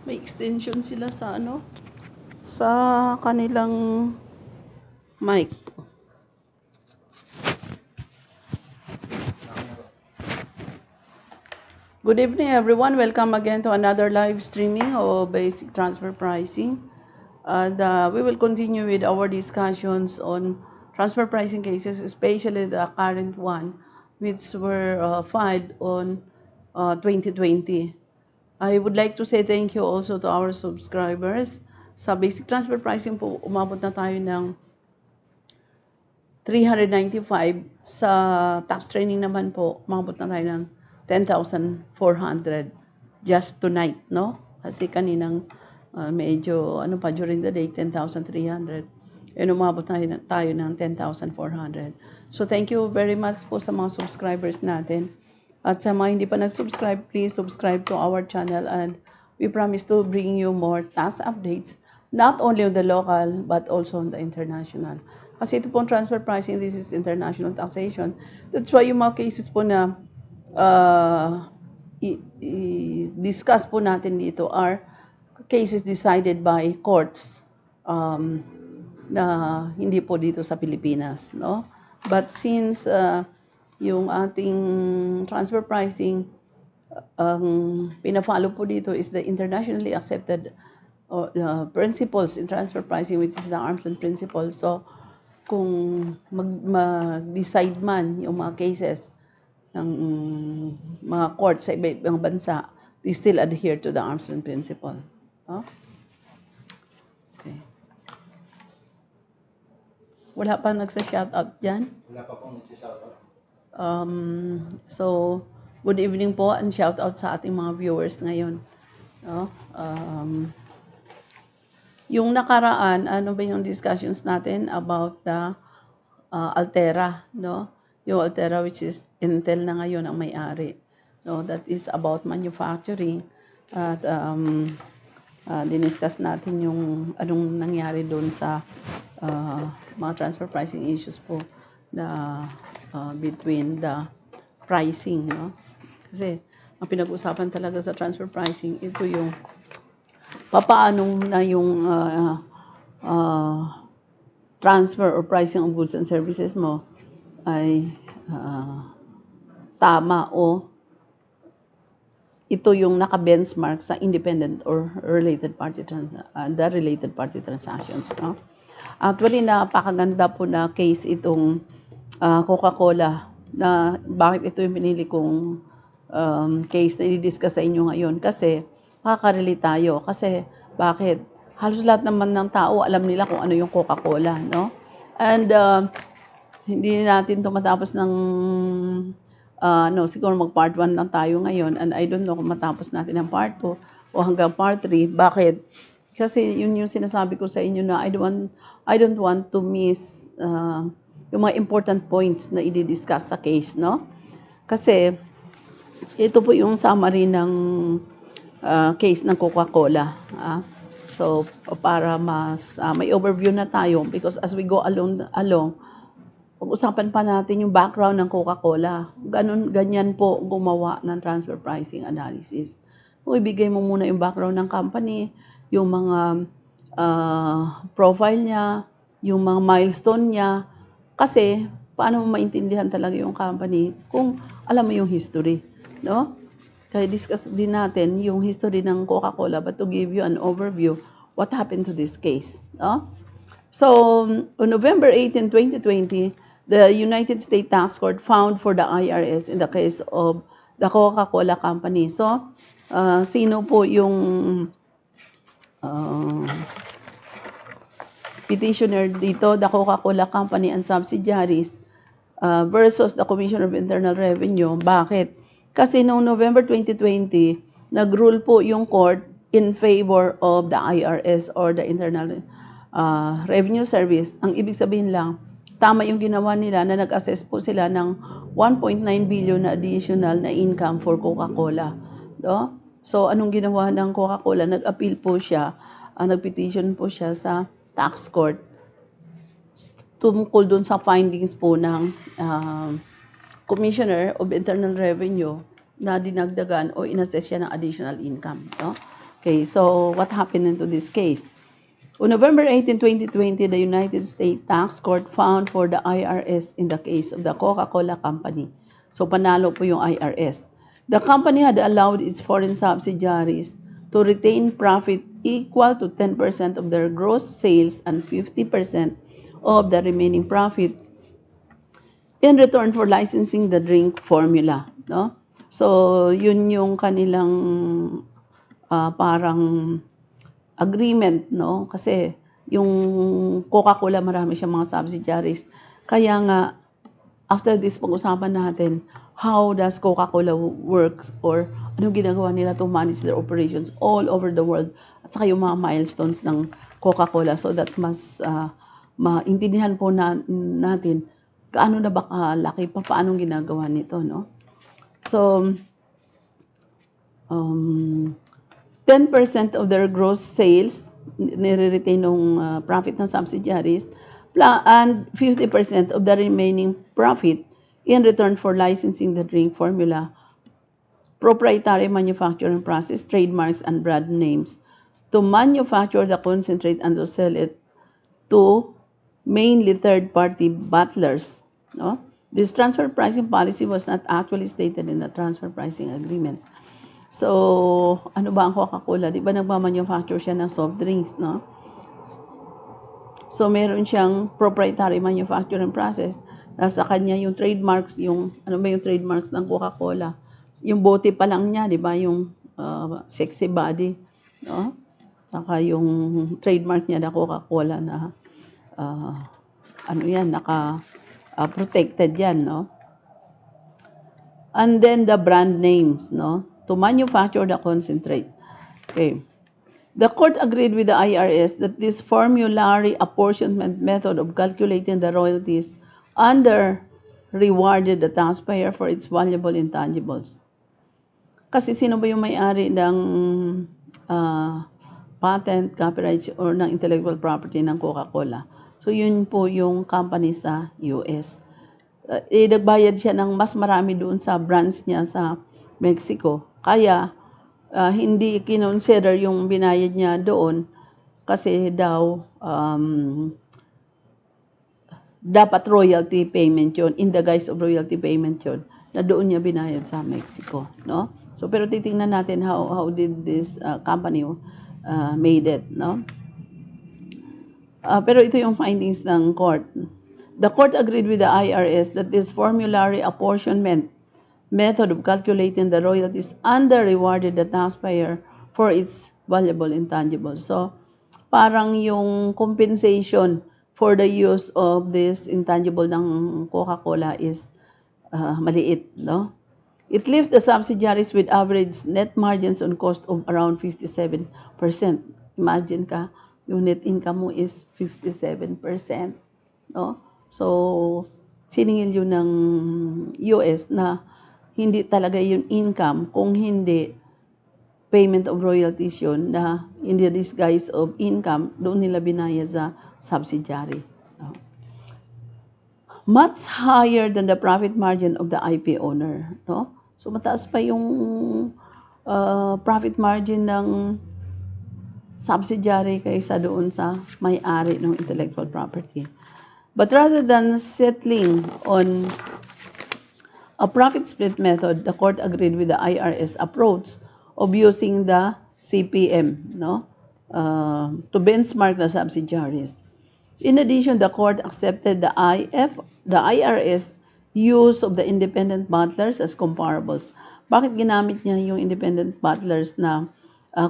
May extension sila sa sa kanilang mic. Good evening, everyone. Welcome again to another live streaming of basic transfer pricing. And we will continue with our discussions on transfer pricing cases, especially the current one, which were filed on 2020. I would like to say thank you also to our subscribers. Sa basic transfer pricing po, umabot na tayo ng 395. Sa tax training naman po, umabot na tayo ng 10,400 just tonight, no? Kasi kaninang medyo during the day, 10,300. And umabot tayo ng 10,400. So thank you very much po sa mga subscribers natin. At sa mga hindi pa nag-subscribe, please subscribe to our channel and we promise to bring you more tax updates, not only on the local but also on the international. Kasi ito pong transfer pricing, this is international taxation. That's why yung mga cases po na discuss po natin dito are cases decided by courts na hindi po dito sa Pilipinas, no? But since yung ating transfer pricing, ang pina-follow po dito is the internationally accepted principles in transfer pricing, which is the arm's length principle. So, kung mag-decide man yung mga cases ng mga court sa iba-ibang bansa, they still adhere to the arm's length principle. Oh? Okay. Wala pa nagsa-shoutout dyan? Wala pa pong nagsa-shoutout. So, good evening po and shoutout sa ating mga viewers ngayon. No? Yung nakaraan, ano ba yung discussions natin about the Altera, no? Yung Altera, which is Intel na ngayon ang may-ari. No, that is about manufacturing. At diniscuss natin yung anong nangyari doon sa mga transfer pricing issues po na between the pricing, no? Kasi ang pinag-usapan talaga sa transfer pricing, ito yung papaano na yung transfer or pricing of goods and services mo ay tama o ito yung naka-benchmark sa independent or related party the related party transactions, no? Actually, napakaganda po na case itong Coca-Cola na bakit ito yung pinili kong case na i-discuss sa inyo ngayon kasi makakarelate tayo. Kasi bakit? Halos lahat naman ng tao alam nila kung ano yung Coca-Cola, no? And hindi natin ito matapos ng siguro mag-part 1 lang tayo ngayon and I don't know kung matapos natin ang part 2 o hanggang part 3. Bakit? Kasi yun yung sinasabi ko sa inyo na I don't want to miss yung mga important points na i-discuss sa case, no? Kasi ito po yung summary ng case ng Coca-Cola. So, para mas may overview na tayo because as we go along pag-usapan pa natin yung background ng Coca-Cola. Ganyan po gumawa ng transfer pricing analysis. Kung ibigay mo muna yung background ng company, yung mga profile niya, yung mga milestone niya. Kasi, paano mo maintindihan talaga yung company kung alam mo yung history, no? Kaya discuss din natin yung history ng Coca-Cola but to give you an overview what happened to this case, no? So, on November 18, 2020, the United States Tax Court found for the IRS in the case of the Coca-Cola Company. So, sino po yung petitioner dito? The Coca-Cola Company and Subsidiaries versus the Commissioner of Internal Revenue. Bakit? Kasi noong November 2020, nag-rule po yung court in favor of the IRS or the Internal Revenue Service. Ang ibig sabihin lang, tama yung ginawa nila na nag-assess po sila ng 1.9 billion na additional na income for Coca-Cola. No? So, anong ginawa ng Coca-Cola? Nag-appeal po siya, nag-petition po siya sa tax court tungkol dun sa findings po ng Commissioner of Internal Revenue na dinagdagan o inassess siya ng additional income. No? Okay, so what happened into this case? On November 18, 2020, the United States Tax Court found for the IRS in the case of the Coca-Cola Company. So panalo po yung IRS. The company had allowed its foreign subsidiaries to retain profit equal to 10% of their gross sales and 50% of the remaining profit in return for licensing the drink formula, no? So, yun yung kanilang parang agreement, no? Kasi yung Coca-Cola marami siyang mga subsidiaries. Kaya nga after this pag-usapan natin how does Coca-Cola works or anong ginagawa nila to manage their operations all over the world at saka yung mga milestones ng Coca-Cola so that mas maintindihan po natin gaano na ba kalaki, paano ginagawa nito, no? So, 10% of their gross sales, nire-retain ng profit ng subsidiaries, and 50% of the remaining profit in return for licensing the drink formula, proprietary manufacturing process, trademarks, and brand names to manufacture the concentrate and to sell it to mainly third-party bottlers. No? This transfer pricing policy was not actually stated in the transfer pricing agreements. So, ano ba ang Coca-Cola? Di ba nagmamanufacture siya ng soft drinks, no? So, meron siyang proprietary manufacturing process. Nasa kanya yung trademarks, ano ba yung trademarks ng Coca-Cola? Yung bote pa lang niya, di ba? Yung sexy body, no? Saka yung trademark niya na Coca-Cola na protected yan, no? And then the brand names, no? To manufacture the concentrate. Okay. The court agreed with the IRS that this formulary apportionment method of calculating the royalties rewarded the taxpayer for its valuable intangibles. Kasi sino ba yung may-ari ng patent, copyrights, or ng intellectual property ng Coca-Cola? So, yun po yung company sa US. Nagbayad siya ng mas marami doon sa branch niya sa Mexico. Kaya, hindi kinonsider yung binayad niya doon kasi daw dapat royalty payment yun, in the guise of royalty payment yun, na doon niya binayad sa Mexico, no? So, pero titingnan natin how did this company made it, no? Pero ito yung findings ng court. The court agreed with the IRS that this formulary apportionment method of calculating the royalties rewarded the taxpayer for its valuable intangibles. So, parang yung compensation for the use of this intangible ng Coca-Cola is maliit, no? It leaves the subsidiaries with average net margins on cost of around 57%. Imagine ka, yung net income mo is 57%, no? So, siningil yun ng US na hindi talaga yun income kung hindi payment of royalties yun na in the disguise of income, doon nila binayad sa subsidiary. No? Much higher than the profit margin of the IP owner. No? So, mataas pa yung profit margin ng subsidiary kaysa doon sa may-ari ng intellectual property. But rather than settling on a profit split method, the court agreed with the IRS approach of using the CPM, no, to benchmark the subsidiaries. In addition, the court accepted the IRS use of the independent bottlers as comparables. Bakit ginamit niya yung independent bottlers na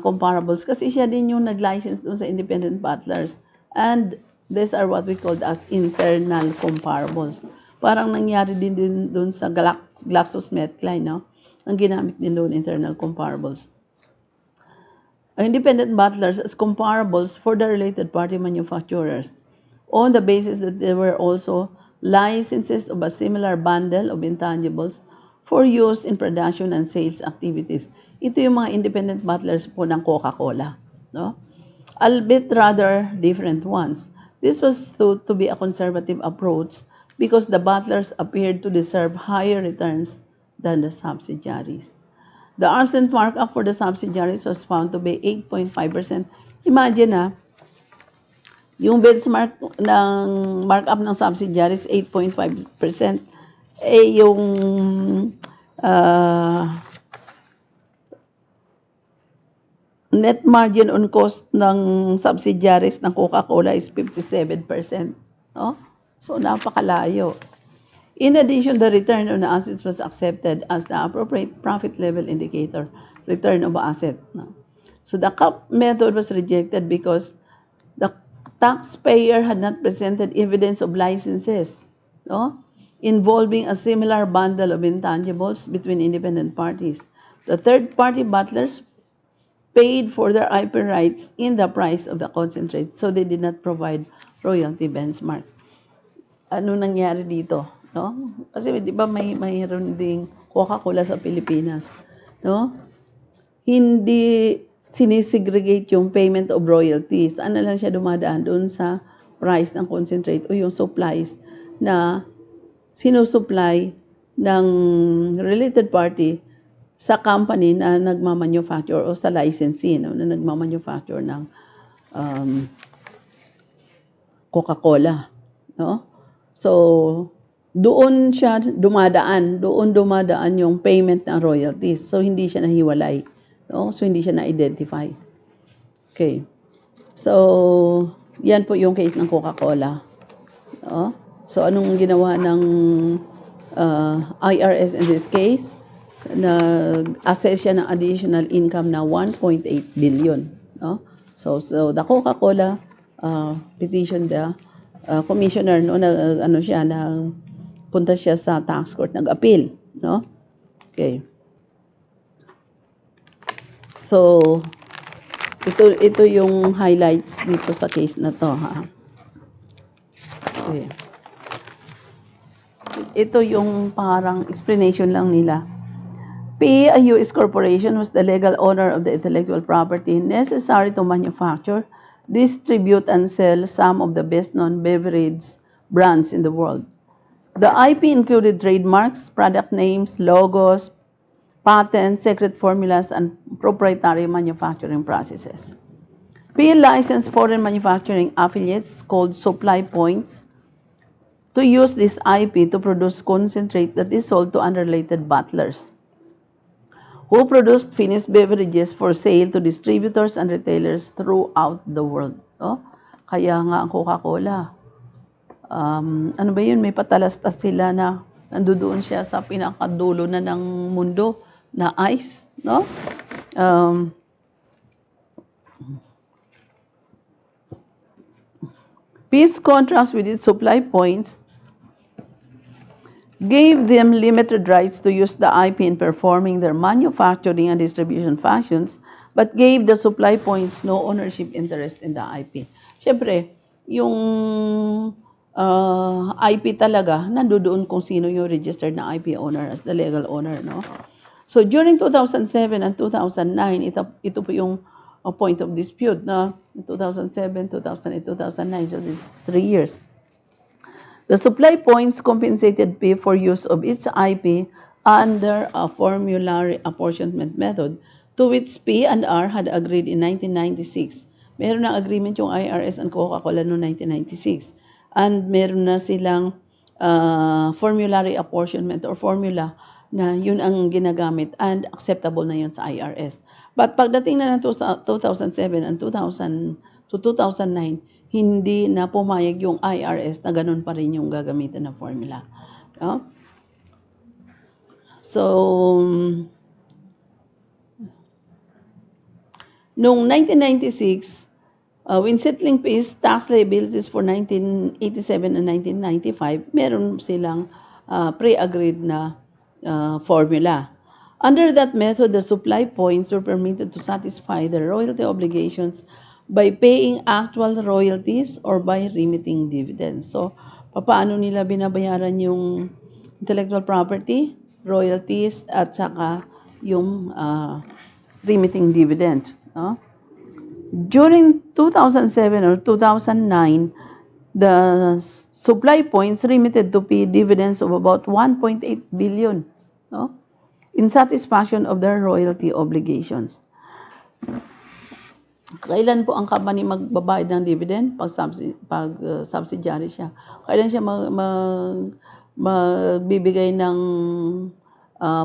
comparables? Kasi siya din yung nag-license doon sa independent bottlers. And these are what we call as internal comparables. Parang nangyari din doon sa GlaxoSmithKline, no? Ang ginamit din doon, internal comparables. Independent bottlers as comparables for the related party manufacturers on the basis that there were also licenses of a similar bundle of intangibles for use in production and sales activities. Ito yung mga independent bottlers po ng Coca-Cola, no? Albeit rather different ones. This was thought to be a conservative approach because the bottlers appeared to deserve higher returns than the subsidiaries. The arm's length markup for the subsidiaries was found to be 8.5%. Imagine yung benchmark ng markup ng subsidiaries 8.5%. Yung uh, net margin on cost ng subsidiaries ng Coca-Cola is 57%. No? So, napakalayo. In addition, the return on assets was accepted as the appropriate profit level indicator, return of asset. No? So, the CAP method was rejected because the taxpayer had not presented evidence of licenses, no? Involving a similar bundle of intangibles between independent parties. The third-party butlers paid for their IP rights in the price of the concentrate, so they did not provide royalty benchmarks. Ano nangyari dito? No? Kasi di ba mayroon ding Coca-Cola sa Pilipinas, no? Hindi sinisegregate yung payment of royalties. Ano lang siya dumadaan doon sa price ng concentrate o yung supplies na sinusupply ng related party sa company na nagmamanufacture o sa licensee, no, na nagmamanufacture ng Coca-Cola, no? So, doon dumadaan yung payment ng royalties. So, hindi siya nahiwalay, no? So, hindi siya na-identify. Okay. So, yan po yung case ng Coca-Cola. No? So, anong ginawa ng IRS in this case? Nag-assess siya ng additional income na 1.8 billion. No? So the Coca-Cola petitioned the commissioner, no, punta siya sa tax court, nag-appeal. No? Okay. So, ito yung highlights dito sa case na to. Ha? Okay. Ito yung parang explanation lang nila. P, a U.S. corporation, was the legal owner of the intellectual property necessary to manufacture, distribute, and sell some of the best-known beverage brands in the world. The IP included trademarks, product names, logos, patents, secret formulas, and proprietary manufacturing processes. P licensed foreign manufacturing affiliates called supply points to use this IP to produce concentrate that is sold to unrelated bottlers, who produced finished beverages for sale to distributors and retailers throughout the world. Oh? Kaya nga ang Coca-Cola, ano ba yun, may patalastas sila na nandoon siya sa pinakadulo na ng mundo na ice, no? Peace contracts with its supply points gave them limited rights to use the IP in performing their manufacturing and distribution functions, but gave the supply points no ownership interest in the IP. Siyempre, yung IP talaga, nandoon kung sino yung registered na IP owner as the legal owner, no? So, during 2007 and 2009, ito po yung point of dispute, no? 2007, 2008, 2009, so this 3 years. The supply points compensated P for use of its IP under a formulary apportionment method to which P and R had agreed in 1996. Meron na agreement yung IRS and Coca-Cola noong 1996. And meron na silang formulary apportionment or formula na yun ang ginagamit and acceptable na yun sa IRS. But pagdating na ng 2007 and 2009, hindi na pumayag yung IRS na ganun pa rin yung gagamitin na formula. No? So, noong 1996, when settling P's tax liabilities for 1987 and 1995, meron silang pre-agreed na formula. Under that method, the supply points were permitted to satisfy their royalty obligations by paying actual royalties or by remitting dividends. So, paano nila binabayaran yung intellectual property, royalties, at saka yung remitting dividends. No? During 2007 or 2009, the supply points remitted to pay dividends of about 1.8 billion. No? in satisfaction of their royalty obligations. Kailan po ang company magbabayad ng dividend? Pag subsidiary siya. Kailan siya magbibigay ng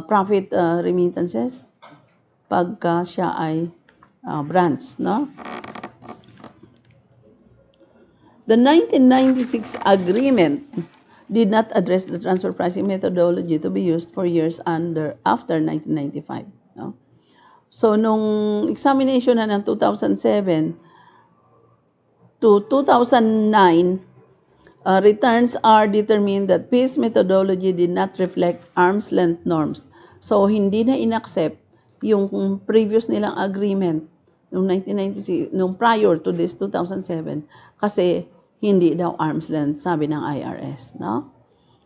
profit remittances? Pagka siya ay branch, no? The 1996 agreement did not address the transfer pricing methodology to be used for years after 1995. No? So, nung examination na ng 2007 to 2009, returns are determined that PIS methodology did not reflect arm's length norms. So, hindi na inaccept yung previous nilang agreement noong 1996, nung prior to this 2007, kasi hindi daw arm's length, sabi ng IRS, no?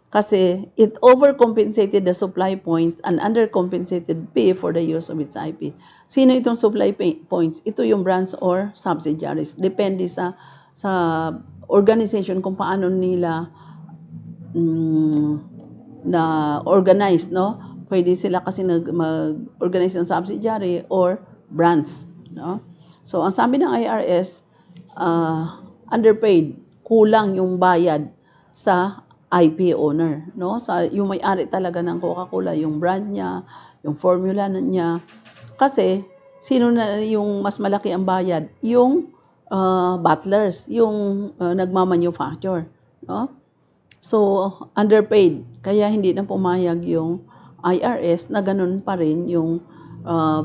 Kasi it overcompensated the supply points and undercompensated P for the use of its IP. Sino itong supply points? Ito yung branch or subsidiaries. Depende sa organization kung paano nila na organized, no? Pwede sila kasi mag-organize ng subsidiary or branch, no? So, ang sabi ng IRS, underpaid, kulang yung bayad sa IP owner, no? Sa yung may-ari talaga ng Coca-Cola, yung brand niya, yung formula niya. Kasi sino na yung mas malaki ang bayad? Yung bottlers, yung nagmamanufacture, no? So underpaid, kaya hindi na pumayag yung IRS na ganun pa rin yung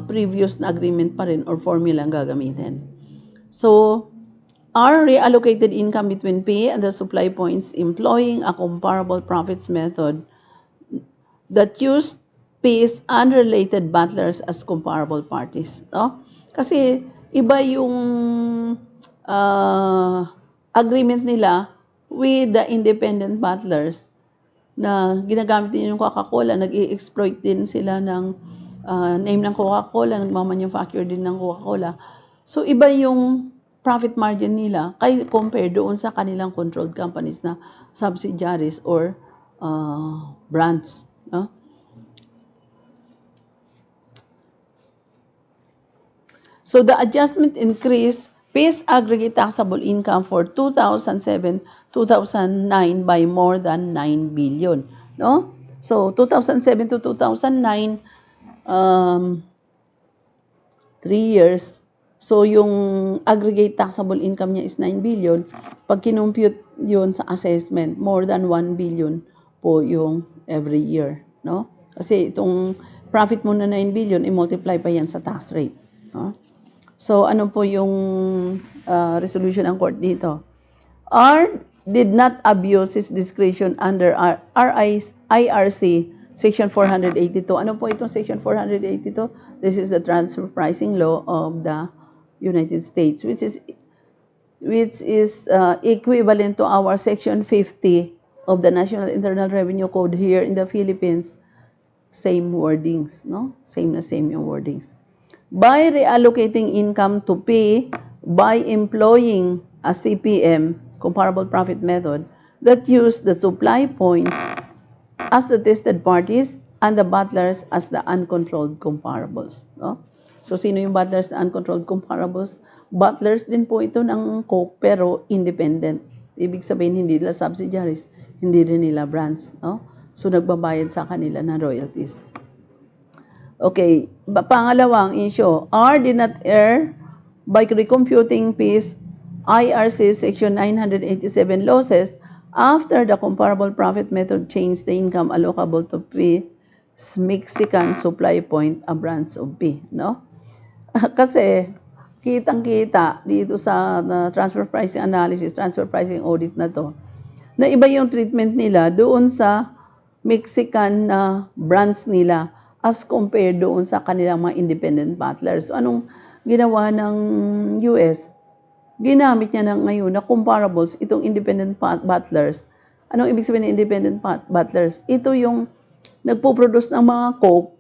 previous na agreement pa rin or formula ang gagamitin. So are reallocated income between P and the supply points employing a comparable profits method that used P's unrelated bottlers as comparable parties. No? Kasi iba yung agreement nila with the independent bottlers na ginagamit din yung Coca-Cola, nag-i-exploit din sila ng name ng Coca-Cola, nagmamanufacture din ng Coca-Cola. So iba yung profit margin nila kay compare doon sa kanilang controlled companies na subsidiaries or brands. No? So the adjustment increased PIS aggregate taxable income for 2007-2009 by more than 9 billion. No? So 2007 to 2009, 3 years. So, yung aggregate taxable income niya is 9 billion. Pag kinumpute yun sa assessment, more than 1 billion po yung every year. No? Kasi itong profit mo na 9 billion, i-multiply pa yan sa tax rate. No? So, ano po yung resolution ng court dito? R did not abuse his discretion under IRC Section 482. Ano po itong Section 482? This is the transfer pricing law of the United States, which is equivalent to our Section 50 of the National Internal Revenue Code here in the Philippines. Same wordings, no? Same yung wordings. By reallocating income to P by employing a CPM, comparable profit method, that use the supply points as the tested parties and the bottlers as the uncontrolled comparables, no? So, sino yung bottlers na uncontrolled comparables? Bottlers din po ito ng Coke, pero independent. Ibig sabihin, hindi nila subsidiaries, hindi rin nila brands. No? So, nagbabayad sa kanila ng royalties. Okay, pangalawang issue, R did not err by recomputing PIS IRC Section 987 losses after the comparable profit method changed the income allocable to P Mexican supply point, a branch of P. No? Kasi kitang-kita dito sa transfer pricing analysis, transfer pricing audit na to, na iba yung treatment nila doon sa Mexican brands nila as compared doon sa kanilang mga independent bottlers. So, anong ginawa ng US? Ginamit niya na ngayon na comparables itong independent bottlers. Anong ibig sabihin ng independent bottlers? Ito yung nagpo-produce ng mga Coke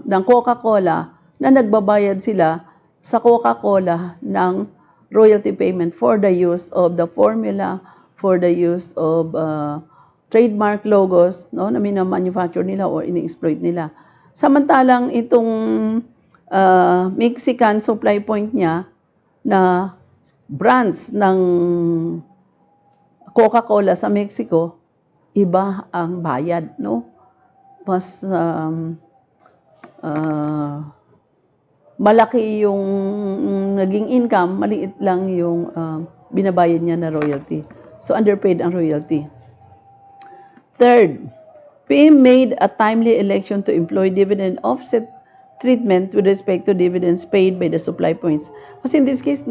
ng Coca-Cola na nagbabayad sila sa Coca-Cola ng royalty payment for the use of the formula, for the use of trademark logos, no, na mina-manufacture nila or ini-exploit nila. Samantalang itong Mexican supply point niya na brands ng Coca-Cola sa Mexico, iba ang bayad, no? Mas malaki yung naging income, maliit lang yung binabayad niya na royalty. So, underpaid ang royalty. Third, PM made a timely election to employ dividend offset treatment with respect to dividends paid by the supply points. Kasi in this case,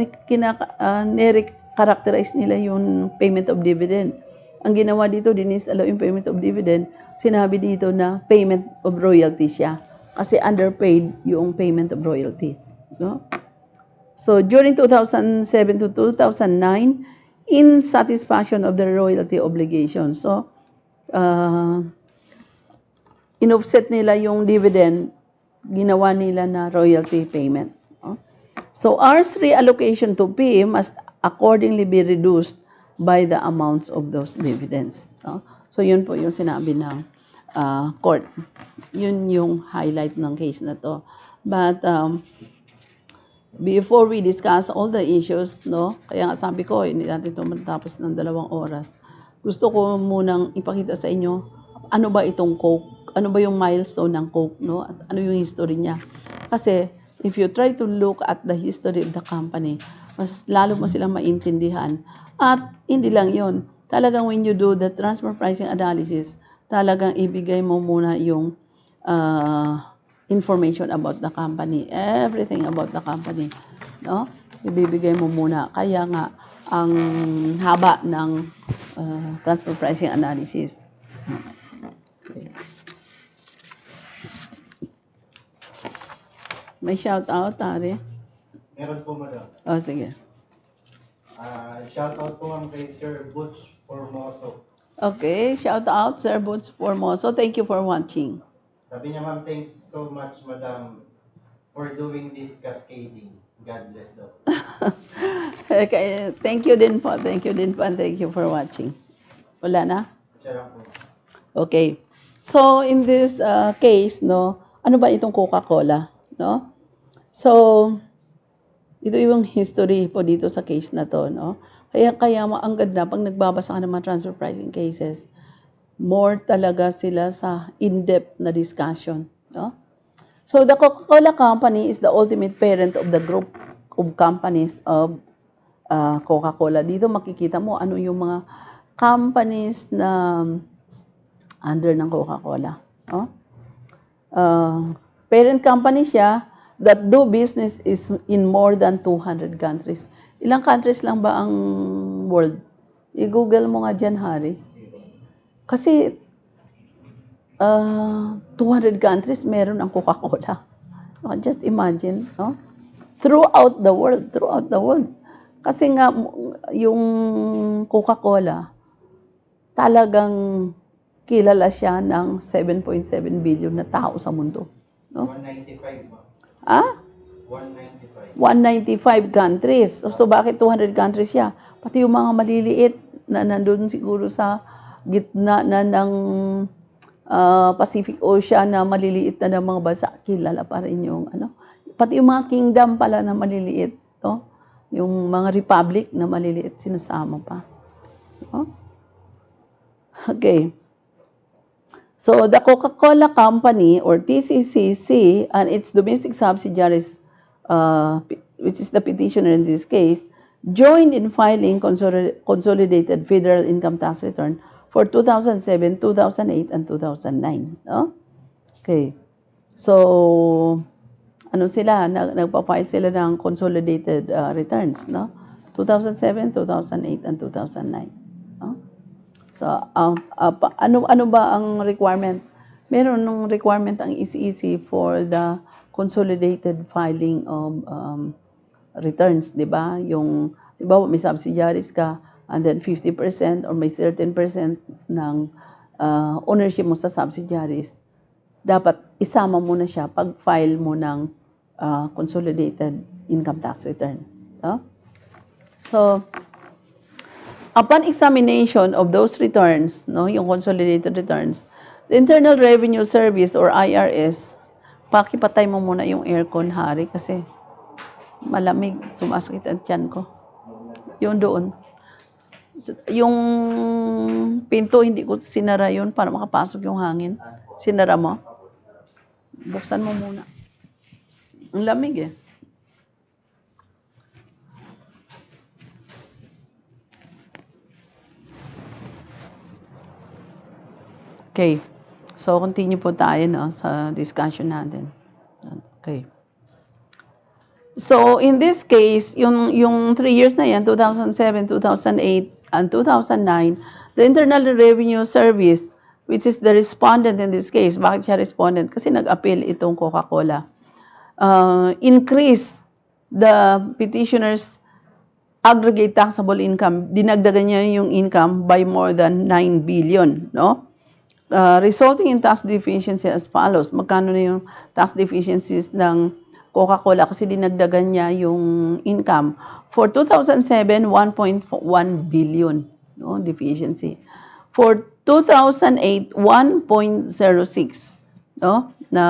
characterize nila yung payment of dividend. Ang ginawa dito, disallow yung payment of dividend, sinabi dito na payment of royalty siya. Kasi underpaid yung payment of royalty. No? So, during 2007 to 2009, in satisfaction of the royalty obligation. So, in-offset nila yung dividend, ginawa nila na royalty payment. No? So, ours reallocation to P must accordingly be reduced by the amounts of those dividends. No? So, yun po yung sinabi ng court. Yun yung highlight ng case na to. But, before we discuss all the issues, no, kaya nga sabi ko, hindi natin ito matapos ng 2 oras. Gusto ko munang ipakita sa inyo, ano ba itong Coke? Ano ba yung milestone ng Coke, no? At ano yung history niya? Kasi, if you try to look at the history of the company, mas lalo mo silang maintindihan. At hindi lang yon, talagang when you do the transfer pricing analysis, talagang ibigay mo muna yung information about the company, everything about the company, no? Ibibigay mo muna. Kaya nga, ang haba ng transfer pricing analysis. Okay. May shout out, Tari? Meron po, madam. Oh, sige. Shout out po ang kay Sir Butch Formoso. Okay, shout out, Sir Boots Formoso. Thank you for watching. Sabi niya, ma'am, thanks so much, madam, for doing this cascading. God bless daw. Okay, thank you din po. Thank you din po and thank you for watching. Wala na? Siya lang po. Okay. So, in this case, no, ano ba itong Coca-Cola? No? So, ito yung history po dito sa case na to, no? Kaya ang ganda, pag nagbabasa ka ng mga transfer pricing cases, more talaga sila sa in-depth na discussion, no? So, the Coca-Cola Company is the ultimate parent of the group of companies of Coca-Cola. Dito makikita mo ano yung mga companies na under ng Coca-Cola, no? Parent company siya that do business is in more than 200 countries. Ilang countries lang ba ang world? I-google mo nga dyan, Hari. Kasi 200 countries meron ang Coca-Cola. Just imagine, no? Throughout the world. Kasi nga, yung Coca-Cola, talagang kilala siya ng 7.7 billion na tao sa mundo. No? 195 ba? Ah? 195. 195 countries. So, bakit 200 countries siya? Pati yung mga maliliit na nandun siguro sa gitna na ng Pacific Ocean na maliliit na ng mga bansa, kilala pa rin yung ano. Pati yung mga kingdom pala na maliliit. No? Yung mga republic na maliliit, sinasama pa. No? Okay. So, the Coca-Cola Company, or TCCC, and its domestic subsidiaries, which is the petitioner in this case, joined in filing consolidated federal income tax return for 2007, 2008, and 2009. No? Okay. So, ano sila? Nagpa-file sila ng consolidated returns, no? 2007, 2008, and 2009. No? So, ano ba ang requirement? Meron ng requirement ang ECEC for the consolidated filing of returns, di ba? Yung, di ba, may subsidiaries ka, and then 50% or may certain percent ng ownership mo sa subsidiaries, dapat isama mo na siya pag file mo ng consolidated income tax return. No? So, Upon examination of those returns, no, yung consolidated returns, the Internal Revenue Service or IRS, pakipatay mo muna yung aircon, Hari, kasi malamig, sumasakit ang tiyan ko. Yung doon. Yung pinto, hindi ko sinara yun para makapasok yung hangin. Sinara mo? Buksan mo muna. Ang lamig eh. Okay. So, continue po tayo no, sa discussion natin. Okay. So, in this case, yung 3 years na yan, 2007, 2008, and 2009, the Internal Revenue Service, which is the respondent in this case, bakit siya respondent? Kasi nag-appeal itong Coca-Cola. Increase the petitioner's aggregate taxable income. Dinagdagan niya yung income by more than 9 billion, no? Resulting in tax deficiency as follows. Magkano na yung tax deficiencies ng Coca-Cola kasi dinagdagan niya yung income. For 2007, 1.1 billion, no, deficiency. For 2008, 1.06, no, na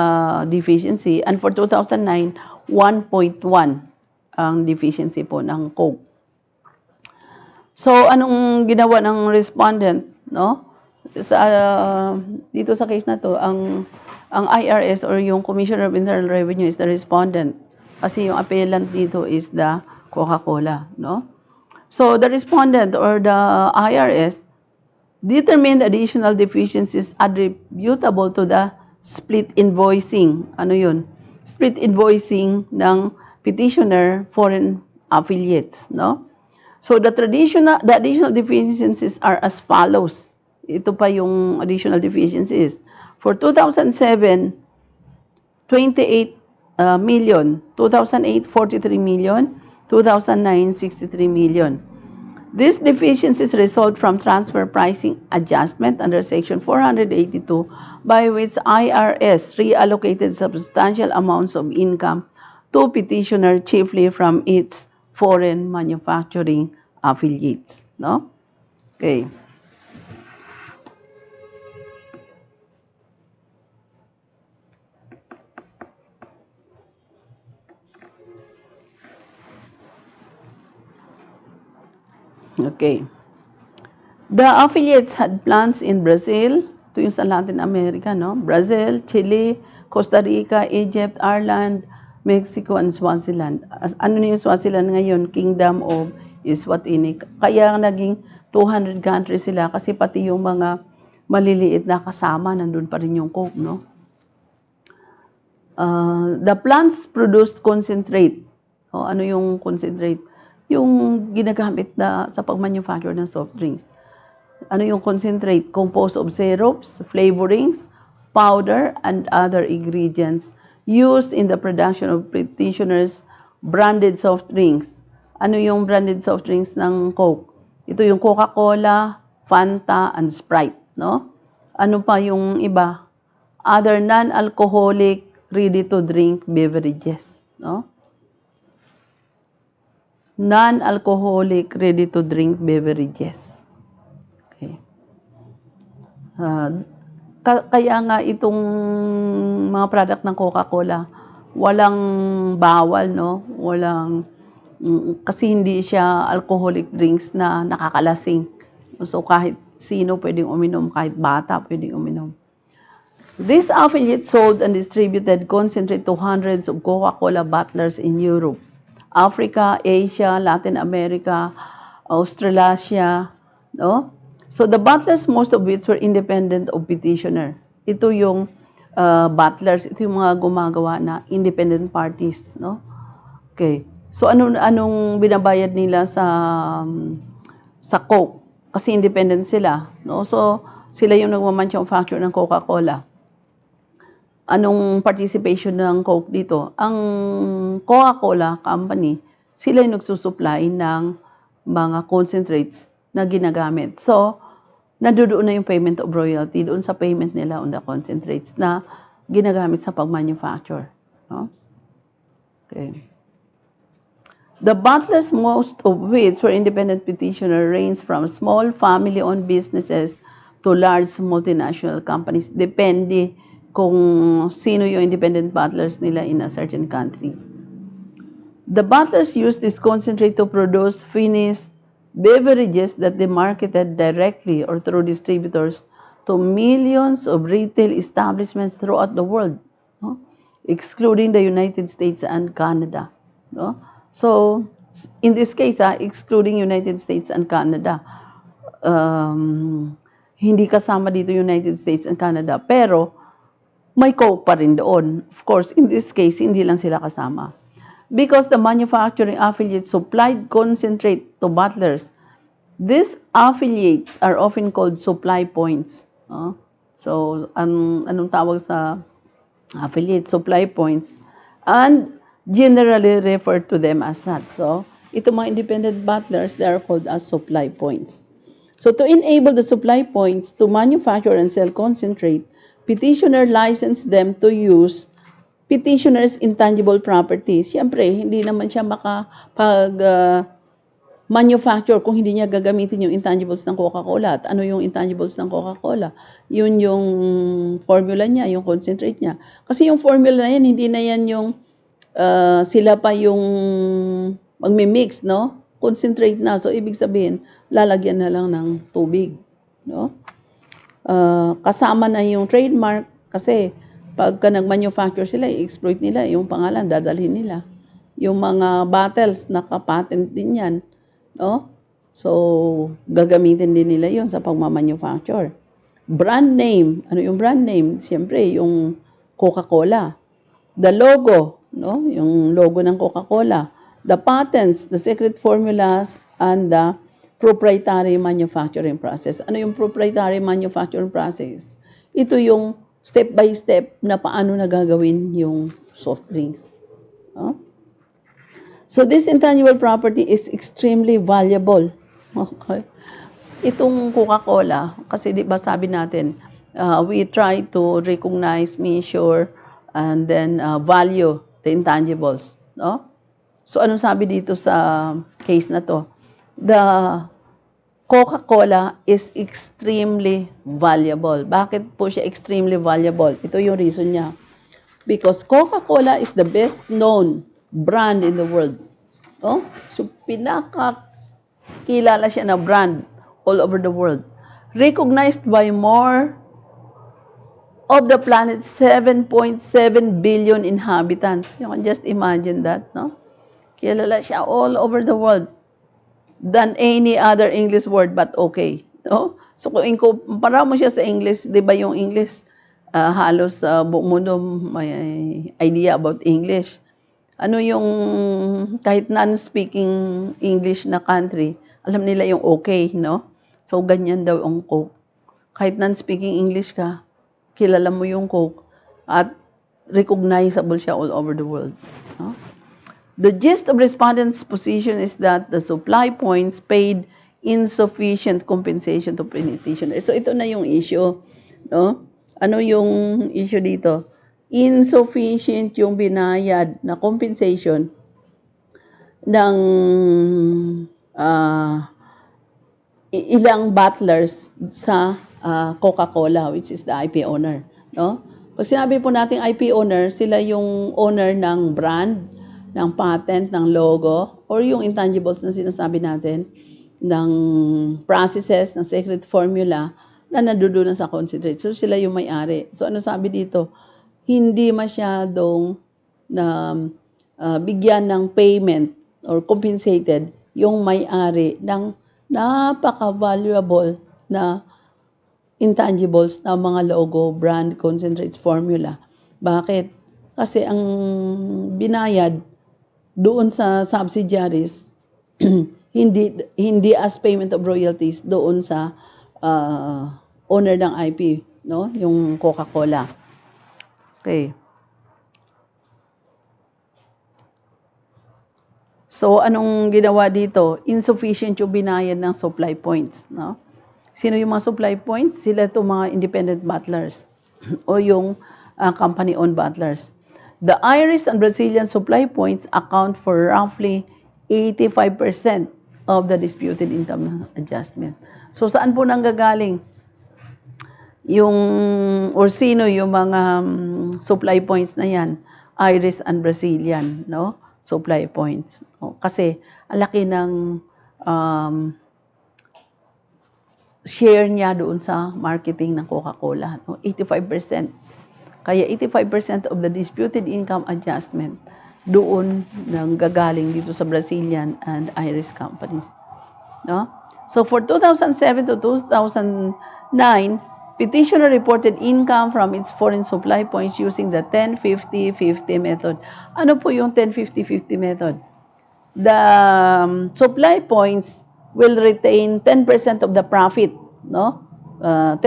deficiency. And for 2009, 1.1 ang deficiency po ng Coke. So, anong ginawa ng respondent, no? Dito sa case na to, ang IRS or yung Commissioner of Internal Revenue is the respondent. Kasi yung appellant dito is the Coca-Cola, no? So, the respondent or the IRS determined additional deficiencies attributable to the split invoicing. Ano yun? Split invoicing ng petitioner foreign affiliates, no? So, the additional deficiencies are as follows. Ito pa yung additional deficiencies. For 2007, 28 million. 2008, 43 million. 2009, 63 million. These deficiencies result from transfer pricing adjustment under Section 482 by which IRS reallocated substantial amounts of income to petitioner chiefly from its foreign manufacturing affiliates. No? Okay. Okay. The affiliates had plants in Brazil, ito yung sa Latin America, no? Brazil, Chile, Costa Rica, Egypt, Ireland, Mexico, and Swaziland. Ano na yung Swaziland ngayon? Kingdom of Eswatini. Kaya naging 200 countries sila kasi pati yung mga maliliit na kasama, nandun pa rin yung Coke, no? The plants produced concentrate. O, ano yung concentrate? Yung ginagamit na sa pag-manufacture ng soft drinks. Ano yung concentrate? Composed of syrups, flavorings, powder, and other ingredients used in the production of petitioners' branded soft drinks. Ano yung branded soft drinks ng Coke? Ito yung Coca-Cola, Fanta, and Sprite, no? Ano pa yung iba? Other non-alcoholic, ready-to-drink beverages, no? Non-alcoholic, ready-to-drink beverages. Okay. Kaya nga itong mga product ng Coca-Cola, walang bawal, no? Walang, kasi hindi siya alcoholic drinks na nakakalasing. So kahit sino pwedeng uminom, kahit bata pwedeng uminom. This affiliate sold and distributed concentrate to hundreds of Coca-Cola bottlers in Europe, Africa, Asia, Latin America, Australasia, no? So the bottlers, most of which were independent of petitioner. Ito yung bottlers, ito yung mga gumagawa na independent parties, no? Okay. So anong binabayad nila sa Coke? Kasi independent sila, no? So sila yung nagmamanufacture ng Coca-Cola. Anong participation ng Coke dito? Ang Coca-Cola Company, sila yung nagsusupply ng mga concentrates na ginagamit. So, nandoon na yung payment of royalty doon sa payment nila on the concentrates na ginagamit sa pag-manufacture. No? Okay. The butlers, most of which were independent petitioner, range from small family-owned businesses to large multinational companies. Depende kung sino yung independent butlers nila in a certain country. The butlers used this concentrate to produce finished beverages that they marketed directly or through distributors to millions of retail establishments throughout the world, no? Excluding the United States and Canada. No? So, in this case, excluding United States and Canada, hindi kasama dito United States and Canada, pero may Coke pa rin doon. Of course, in this case, hindi lang sila kasama. Because the manufacturing affiliates supplied concentrate to butlers, these affiliates are often called supply points. No? So, anong tawag sa affiliate? Supply points. And generally referred to them as such. So, ito mga independent butlers, they are called as supply points. So, to enable the supply points to manufacture and sell concentrate, petitioner licensed them to use petitioner's intangible properties. Siyempre, hindi naman siya manufacture kung hindi niya gagamitin yung intangibles ng Coca-Cola. At ano yung intangibles ng Coca-Cola? Yun yung formula niya, yung concentrate niya. Kasi yung formula na yan, hindi na yan yung sila pa yung magmi-mix, no? Concentrate na. So, ibig sabihin, lalagyan na lang ng tubig, no? Kasama na yung trademark kasi pagka nag-manufacture sila, i-exploit nila yung pangalan, dadalhin nila. Yung mga bottles, naka-patent din yan. No? So, gagamitin din nila yun sa pagmamanufacture. Brand name. Ano yung brand name? Siyempre, yung Coca-Cola. The logo. No? Yung logo ng Coca-Cola. The patents, the secret formulas, and the proprietary manufacturing process. Ano yung proprietary manufacturing process? Ito yung step by step na paano nagagawin yung soft drinks. No? So, this intangible property is extremely valuable. Okay. Itong Coca-Cola, kasi di ba sabi natin, we try to recognize, measure, and then value the intangibles. No? So, anong sabi dito sa case na to? The Coca-Cola is extremely valuable. Bakit po siya extremely valuable? Ito yung reason niya. Because Coca-Cola is the best known brand in the world. Oh? So, pinakakilala siya na brand all over the world. Recognized by more of the planet's 7.7 billion inhabitants. You can just imagine that, no? Kilala siya all over the world than any other English word, but okay. No? So, kung kumpara mo siya sa English, di ba yung English, halos buong mundo may idea about English. Ano yung kahit non-speaking English na country, alam nila yung okay, no? So, ganyan daw ang Coke. Kahit non-speaking English ka, kilala mo yung Coke at recognizable siya all over the world. No? The gist of respondent's position is that the supply points paid insufficient compensation to petitioner. So, ito na yung issue. No? Ano yung issue dito? Insufficient yung binayad na compensation ng ilang butlers sa Coca-Cola, which is the IP owner. No? Pag sinabi po natin IP owner, sila yung owner ng brand, ng patent, ng logo, or yung intangibles na sinasabi natin, ng processes, ng secret formula, na nandoon sa concentrate. So, sila yung may-ari. So, ano sabi dito? Hindi masyadong na bigyan ng payment or compensated yung may-ari ng napaka-valuable na intangibles na mga logo, brand, concentrates, formula. Bakit? Kasi ang binayad doon sa subsidiaries, hindi as payment of royalties doon sa owner ng IP, no? Yung Coca-Cola. Okay. So, anong ginawa dito? Insufficient yung binayad ng supply points, no? Sino yung mga supply points? Sila itong mga independent butlers o yung company-owned butlers. The Irish and Brazilian supply points account for roughly 85% of the disputed income adjustment. So saan po nanggagaling yung or sino yung mga supply points na yan? Irish and Brazilian, no? Supply points. No? Kasi ang laki ng share niya doon sa marketing ng Coca-Cola, no? 85%. Kaya 85% of the disputed income adjustment doon nang gagaling dito sa Brazilian and Irish companies. No? So for 2007 to 2009, petitioner reported income from its foreign supply points using the 10-50-50 method. Ano po yung 10-50-50 method? The supply points will retain 10% of the profit, no? 10%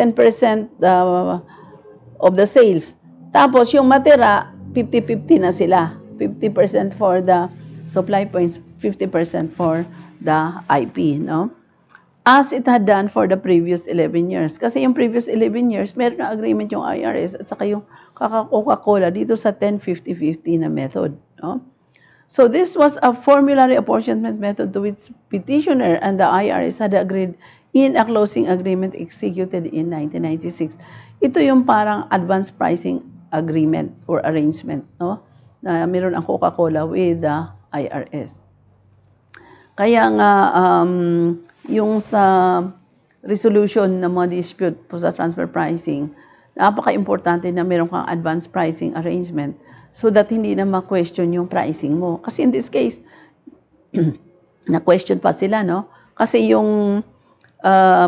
of the sales. Tapos yung matira, 50-50 na sila. 50% for the supply points, 50% for the IP, no? As it had done for the previous 11 years. Kasi yung previous 11 years, meron na agreement yung IRS at saka yung Coca-Cola dito sa 10-50-50 na method, no? So this was a formulary apportionment method to which petitioner and the IRS had agreed in a closing agreement executed in 1996. Ito yung parang advance pricing agreement or arrangement, no? Na meron ang Coca-Cola with the IRS. Kaya nga, yung sa resolution ng mga dispute po sa transfer pricing, napaka-importante na meron kang advance pricing arrangement so that hindi na ma-question yung pricing mo. Kasi in this case, na-question pa sila, no? Kasi yung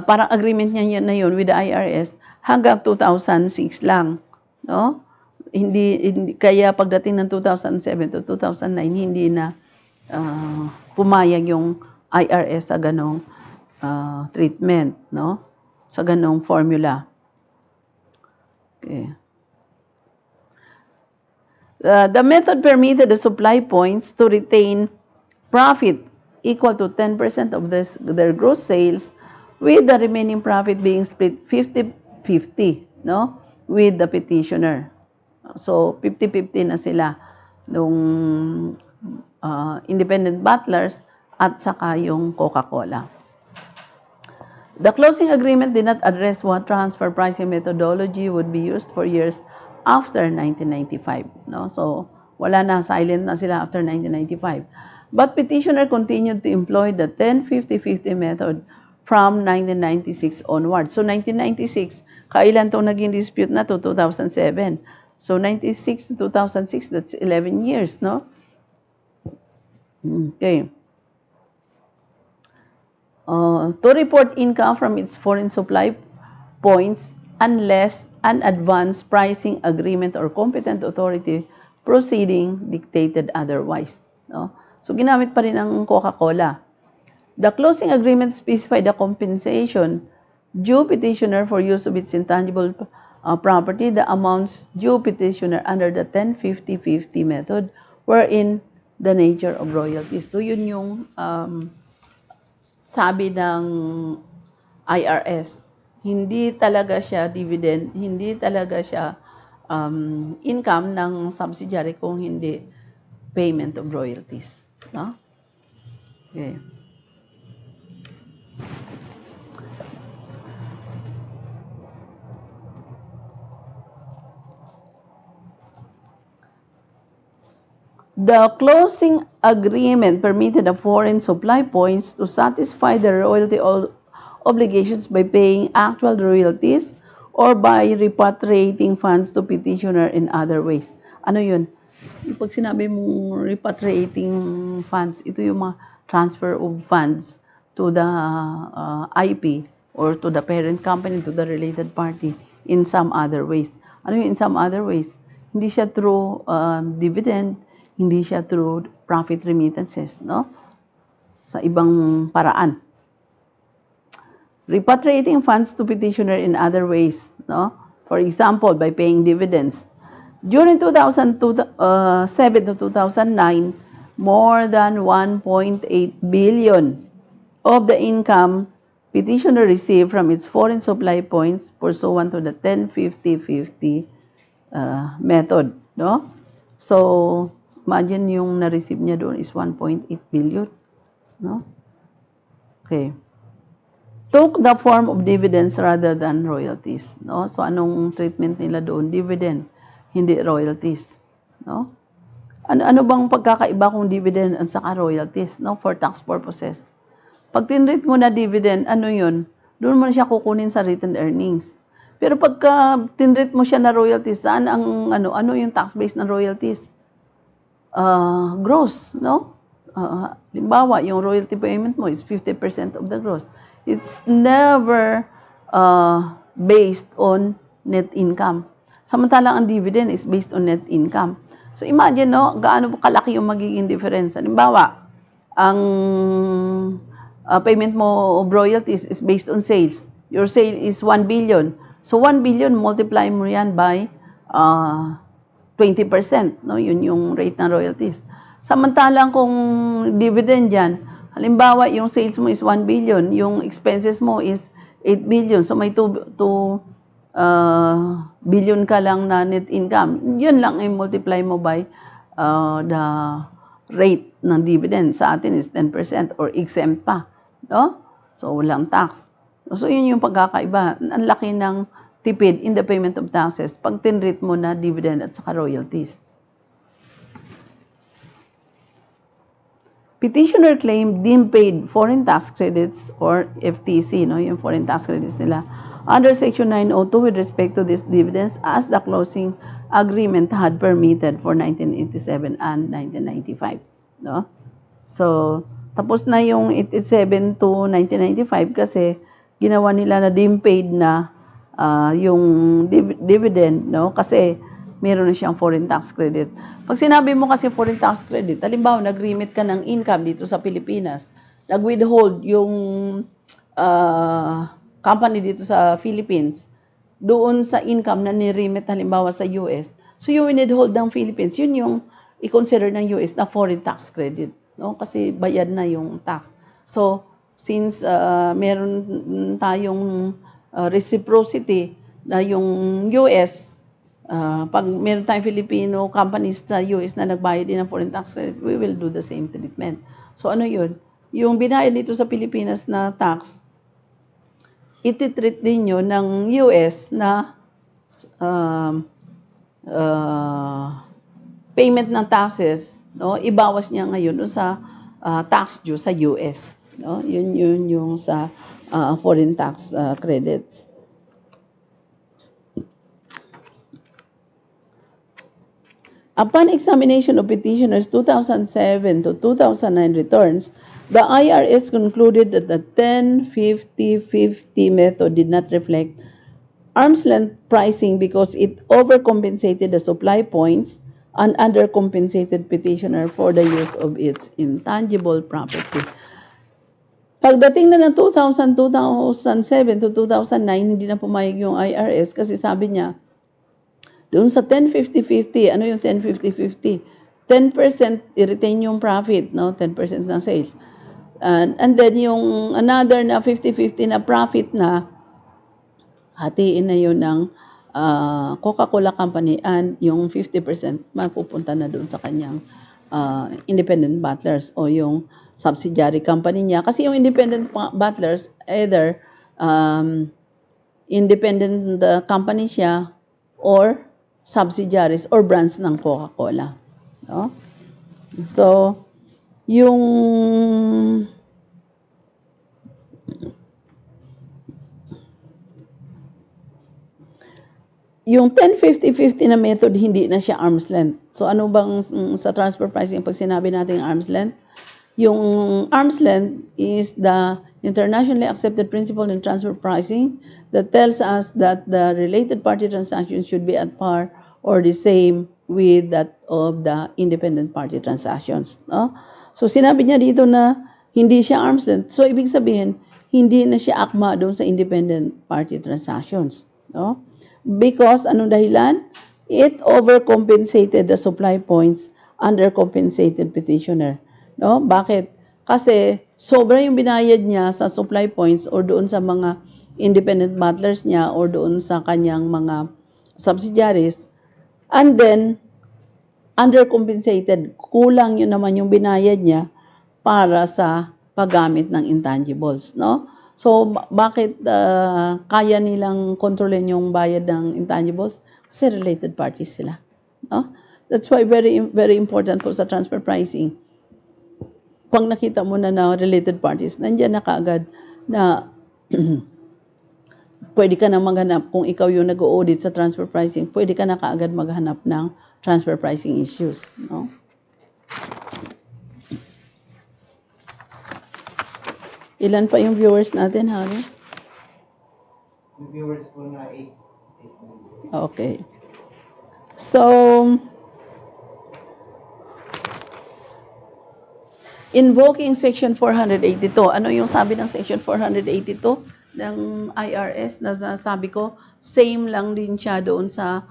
parang agreement niya na yun with the IRS hanggang 2006 lang, no? Hindi kaya pagdating ng 2007 to 2009 hindi na pumayag yung IRS sa ganong treatment, no? Sa ganong formula. Okay. The method permitted the supply points to retain profit equal to 10% of their gross sales, with the remaining profit being split 50-50, no? With the petitioner. So 50-50 na sila nung independent bottlers at saka yung Coca-Cola. The closing agreement did not address what transfer pricing methodology would be used for years after 1995. No? So, wala na, silent na sila after 1995. But petitioner continued to employ the 10-50-50 method from 1996 onward. So, 1996, kailan itong naging dispute na to? 2007. So, 96 to 2006, that's 11 years, no? Okay. To report income from its foreign supply points unless an advance pricing agreement or competent authority proceeding dictated otherwise. No? So, ginamit pa rin ang Coca-Cola. The closing agreement specified the compensation due petitioner for use of its intangible property, the amounts due petitioner under the 10-50-50 method were in the nature of royalties. So, yun yung sabi ng IRS. Hindi talaga siya dividend, hindi talaga siya income ng subsidiary kung hindi payment of royalties. No? Okay. The closing agreement permitted the foreign supply points to satisfy the royalty obligations by paying actual royalties or by repatriating funds to petitioner in other ways. Ano yun? Pag sinabi mong repatriating funds, ito yung mga transfer of funds to the IP or to the parent company, to the related party in some other ways. Ano yung in some other ways? Hindi siya through dividend, hindi siya through profit remittances, no? Sa ibang paraan. Repatriating funds to petitioner in other ways, no? For example, by paying dividends. During 2007 to 2009, more than 1.8 billion of the income petitioner received from its foreign supply points pursuant to the 10-50-50 method, no? So, imagine yung na-receive niya doon is 1.8 billion. no? Okay. Took the form of dividends rather than royalties, no? So anong treatment nila doon? Dividend, hindi royalties, no? Ano bang pagkakaiba kung dividend at saka royalties, no? For tax purposes. Pag tinrate mo na dividend, ano 'yun? Doon mo na siya kukunin sa written earnings. Pero pagka tinrate mo siya na royalties, saan ang ano yung tax base ng royalties? Gross, no? Halimbawa, yung royalty payment mo is 50% of the gross. It's never based on net income. Samantalang ang dividend is based on net income. So imagine, no, gaano kalaki yung magiging difference. Halimbawa, ang payment mo of royalties is based on sales. Your sale is 1 billion. So 1 billion, multiply mo yan by 20%, no? Yun yung rate ng royalties. Samantalang kung dividend yan, halimbawa yung sales mo is 1 billion, yung expenses mo is 8 billion, so may 2 billion ka lang na net income. Yun lang ay multiply mo by the rate ng dividend. Sa atin is 10% or exempt pa, no? So walang tax. So yun yung pagkakaiba. Ang laki ng tipid in the payment of taxes pag tinrate mo na dividend at saka royalties. Petitioner claimed deemed paid foreign tax credits or FTC, no, yung foreign tax credits nila, under Section 902 with respect to these dividends as the closing agreement had permitted for 1987 and 1995. No? So, tapos na yung 87 to 1995 kasi ginawa nila na deemed paid na yung dividend, no? Kasi meron na siyang foreign tax credit. Pag sinabi mo kasi foreign tax credit, halimbawa nag-remit ka ng income dito sa Pilipinas, nag-withhold yung company dito sa Philippines doon sa income na ni-remit halimbawa sa US. So yung withhold ng Philippines, yun yung i-consider ng US na foreign tax credit, no? Kasi bayad na yung tax. So since meron tayong reciprocity na yung US, pag meron tayong Filipino companies sa US na nagbayad din ng foreign tax credit, we will do the same treatment. So ano yun? Yung binayad dito sa Pilipinas na tax, ititreat din yun ng US na payment ng taxes, no? Ibawas niya ngayon sa tax due sa US. No? Yun yung sa foreign tax credits. Upon examination of petitioners' 2007 to 2009 returns, the IRS concluded that the 10-50-50 method did not reflect arm's length pricing because it overcompensated the supply points and undercompensated petitioner for the use of its intangible property. Pagdating na ng 2007 to 2009, hindi na pumayag yung IRS kasi sabi niya, doon sa 10-50-50, ano yung 10-50-50? 10% i-retain yung profit, no? 10% ng sales. And then yung another na 50-50 na profit na, hatiin na yun ng Coca-Cola Company and yung 50% mapupunta na doon sa kanyang independent butlers o yung subsidiary company niya. Kasi yung independent butlers, either independent company siya or subsidiaries or brands ng Coca-Cola. No? So, yung yung 10-50-50 na method, hindi na siya arm's length. So, ano bang sa transfer pricing pag sinabi natin arm's length? Yung arm's length is the internationally accepted principle in transfer pricing that tells us that the related party transactions should be at par or the same with that of the independent party transactions. No? So sinabi niya dito na hindi siya arm's length. So ibig sabihin, hindi na siya akma doon sa independent party transactions. No? Because anong dahilan? It overcompensated the supply points, undercompensated petitioner. No? Bakit? Kasi sobra yung binayad niya sa supply points or doon sa mga independent butlers niya or doon sa kanyang mga subsidiaries. And then, undercompensated. Kulang yun naman yung binayad niya para sa paggamit ng intangibles, no? So, bakit kaya nilang kontrolin yung bayad ng intangibles? Kasi related parties sila, no? That's why very very important po sa transfer pricing. Pag nakita mo na related parties, nandiyan na kaagad na pwede ka na maghanap kung ikaw yung nag-audit sa transfer pricing, pwede ka na kaagad maghanap ng transfer pricing issues, no? Ilan pa yung viewers natin, Harry? Yung viewers po na 8. Okay. So, invoking Section 482. Ano yung sabi ng Section 482 ng IRS na sabi ko, same lang din siya doon sa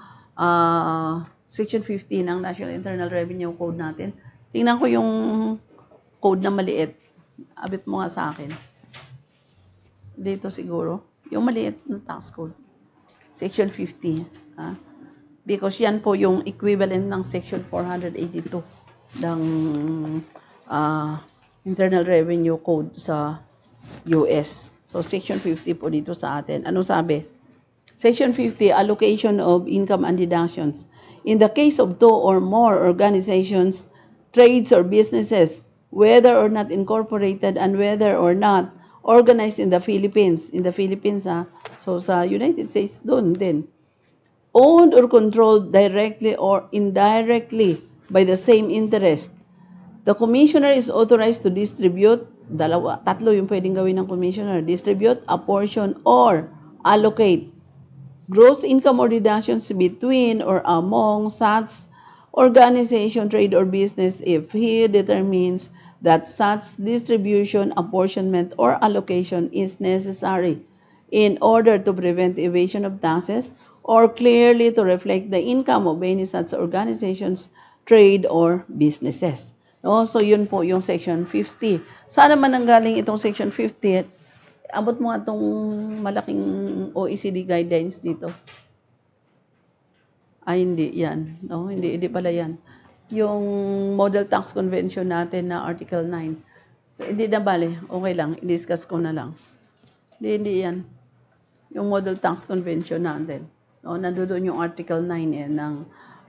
Section 50 ng National Internal Revenue Code natin. Tingnan ko yung code na maliit. Abit mo nga sa akin. Dito siguro. Yung maliit na tax code. Section 50. Because yan po yung equivalent ng Section 482 ng Internal Revenue Code sa US. So, Section 50 po dito sa atin. Ano sabi? Section 50, allocation of income and deductions. In the case of 2 or more organizations, trades or businesses, whether or not incorporated and whether or not organized in the Philippines. In the Philippines, so sa United States, doon din. Owned or controlled directly or indirectly by the same interest. The commissioner is authorized to distribute, tatlo yung pwedeng gawin ng commissioner, distribute, apportion, or allocate gross income or deductions between or among such organization, trade, or business if he determines that such distribution, apportionment, or allocation is necessary in order to prevent evasion of taxes or clearly to reflect the income of any such organizations, trade, or businesses. No? So, yun po yung Section 50. Saan naman nanggaling itong Section 50? Abot mo nga itong malaking OECD guidelines dito. Ay, hindi yan. No? Hindi pala yan. Yung Model Tax Convention natin na Article 9. So, hindi na bale. Okay lang. I-discuss ko na lang. Hindi yan. Yung Model Tax Convention natin. No? Nandoon yung Article 9 ng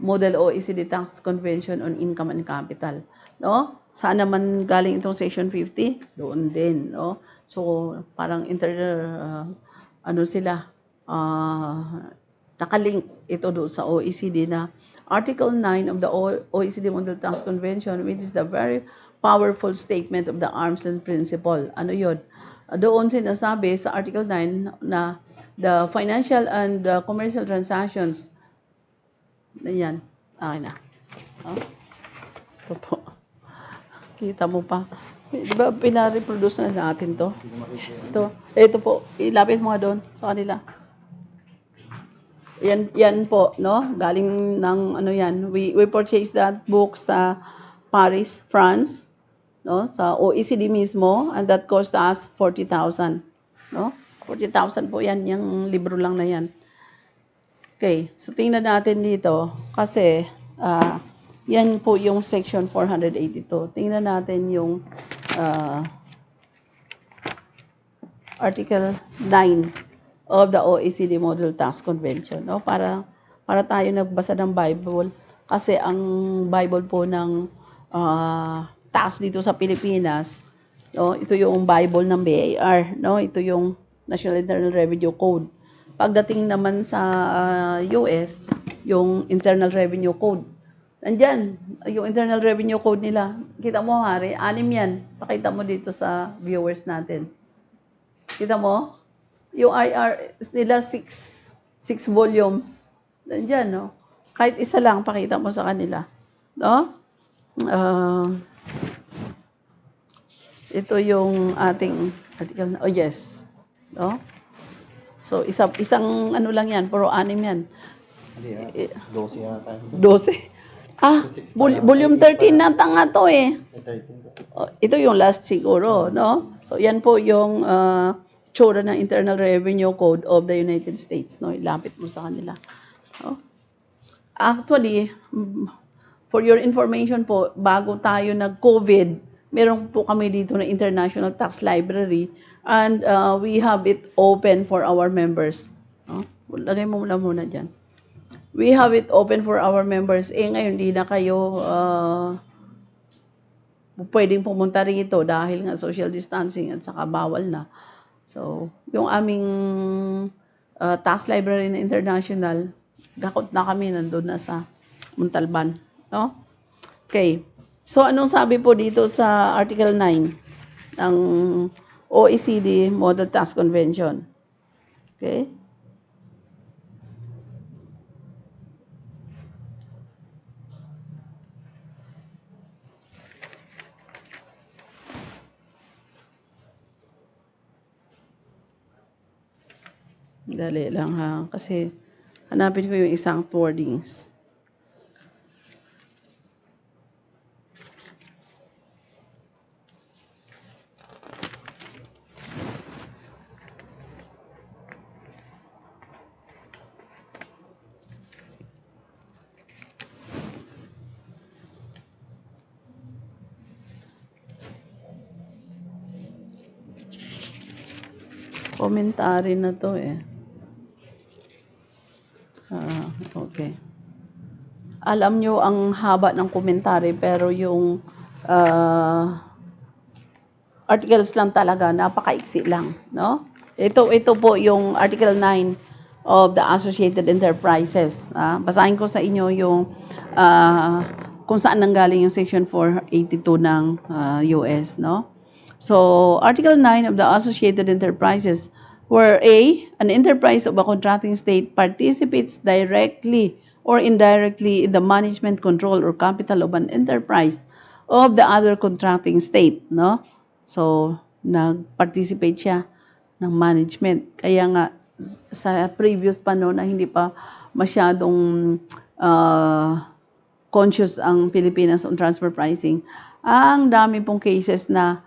Model OECD Tax Convention on Income and Capital. No? Saan naman galing itong Section 50? Doon din. No? So, parang nakalink ito doon sa OECD na Article 9 of the OECD Model Tax Convention, which is the very powerful statement of the arms and principle. Ano yun? Doon sinasabi sa Article 9 na the financial and commercial transactions, yan, akin na. Ito po. Kita mo pa. Di ba pinareproduce na natin to? Ito po. Ilapit mo nga doon sa kanila. Yan po, no? Galing ng ano yan. We purchased that book sa Paris, France, no? Sa OECD mismo, and that cost us 40,000, no? 40,000 po yan, yung libro lang na yan. Okay, so tingnan natin dito kasi yan po yung Section 482. Tingnan natin yung Article 9 of the OECD Model Tax Convention. No? Para tayo nagbasa ng Bible. Kasi ang Bible po ng tax dito sa Pilipinas, no? Ito yung Bible ng BAR. No? Ito yung National Internal Revenue Code. Pagdating naman sa US, yung Internal Revenue Code. Nandyan, yung Internal Revenue Code nila. Kita mo, Hari, 6 yan. Pakita mo dito sa viewers natin. Kita mo? Yung IRS nila, 6 volumes. Nandyan, no? Kahit isa lang, pakita mo sa kanila. No? Ito yung ating article. Oh, yes. No? So, isang ano lang yan, puro 6 yan. 12 yata. 12. Volume 13 na tanga to eh. Ito yung last siguro, no? So, yan po yung tsura ng Internal Revenue Code of the United States, no? Ilapit mo sa kanila. No? Actually, for your information po, bago tayo nag-COVID, meron po kami dito na International Tax Library and we have it open for our members. No? Lagay mo muna dyan. We have it open for our members. Ngayon, di na kayo pwedeng pumunta rito dahil nga social distancing at saka bawal na. So, yung aming tax library na international, gakot na kami, nandun na sa Montalban. No? Okay. So, anong sabi po dito sa Article 9 ng OECD Model Tax Convention? Okay? Dali lang ha, kasi hanapin ko yung isang wordings. Commentary na to eh. Okay. Alam nyo ang haba ng komentary pero yung articles lang talaga, napakaiksi lang, no? Ito po yung Article 9 of the Associated Enterprises. Basahin ko sa inyo yung kung saan nanggaling yung Section 482 ng US, no? So, Article 9 of the Associated Enterprises, where A, an enterprise of a contracting state participates directly or indirectly in the management, control, or capital of an enterprise of the other contracting state, no? So, nag-participate siya ng management. Kaya nga, sa previous pa no, na hindi pa masyadong conscious ang Pilipinas on transfer pricing, ang dami pong cases na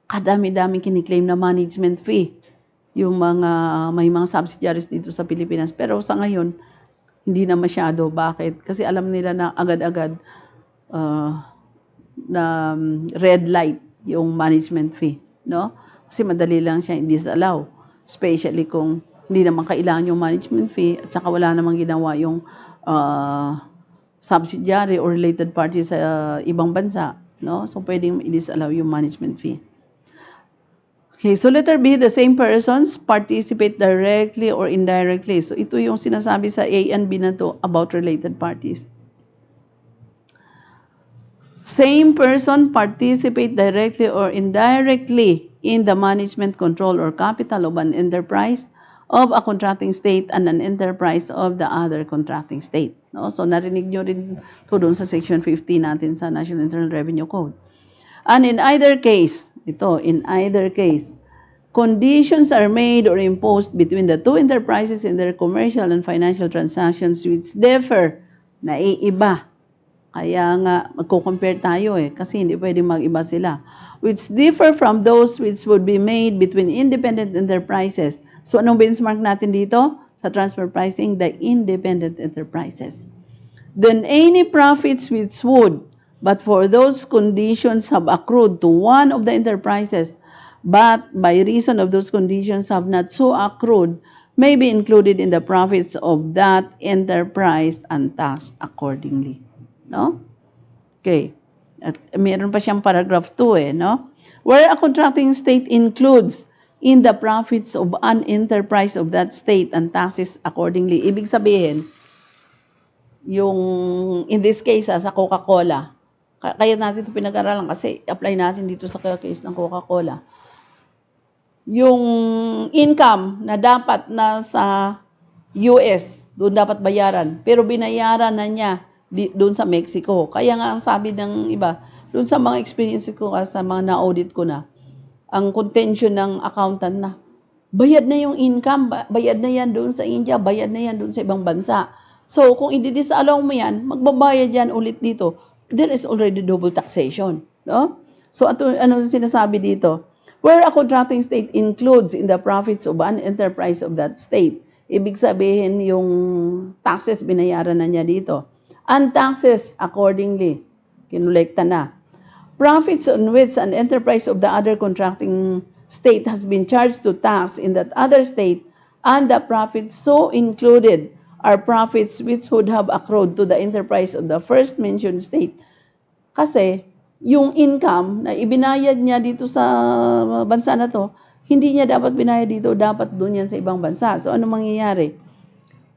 kadami-daming kiniklaim na management fee yung may mga subsidiaries dito sa Pilipinas. Pero sa ngayon, hindi na masyado. Bakit? Kasi alam nila na agad-agad na red light yung management fee, no? Kasi madali lang siya i-disallow. Especially kung hindi naman kailangan yung management fee at saka wala namang ginawa yung subsidiary or related party sa ibang bansa, no? So pwedeng i-disallow yung management fee. Okay, so letter B, the same persons participate directly or indirectly. So ito yung sinasabi sa A and B na to about related parties. Same person participate directly or indirectly in the management, control, or capital of an enterprise of a contracting state and an enterprise of the other contracting state. No? So narinig nyo rin to doon sa Section 50 natin sa National Internal Revenue Code. And in either case, conditions are made or imposed between the two enterprises in their commercial and financial transactions which differ, naiiba. Kaya nga, magko-compare tayo kasi hindi pwedeng mag-iba sila. Which differ from those which would be made between independent enterprises. So, anong benchmark natin dito? Sa transfer pricing, the independent enterprises. Then, any profits which would, but for those conditions have accrued to one of the enterprises, but by reason of those conditions have not so accrued, may be included in the profits of that enterprise and taxed accordingly. No? Okay. At meron pa siyang paragraph 2 no? Where a contracting state includes in the profits of an enterprise of that state and taxes accordingly. Ibig sabihin, yung in this case sa Coca-Cola, kaya natin ito pinag-aralan kasi apply natin dito sa case ng Coca-Cola. Yung income na dapat na sa US, doon dapat bayaran, pero binayaran na niya doon sa Mexico. Kaya nga ang sabi ng iba, doon sa mga experience ko, sa mga na-audit ko na, ang contention ng accountant na, bayad na yung income, bayad na yan doon sa India, bayad na yan doon sa ibang bansa. So, kung i-disallow mo yan, magbabayad yan ulit dito. There is already double taxation. No? So, ano sinasabi dito? Where a contracting state includes in the profits of an enterprise of that state. Ibig sabihin yung taxes binayaran na niya dito. And taxes accordingly, kinulekta na. profits on which an enterprise of the other contracting state has been charged to tax in that other state, and the profits so included are profits which would have accrued to the enterprise of the first mentioned state. Kasi yung income na ibinayad niya dito sa bansa na to, hindi niya dapat binayad dito, dapat doon yan sa ibang bansa. So ano mangyayari?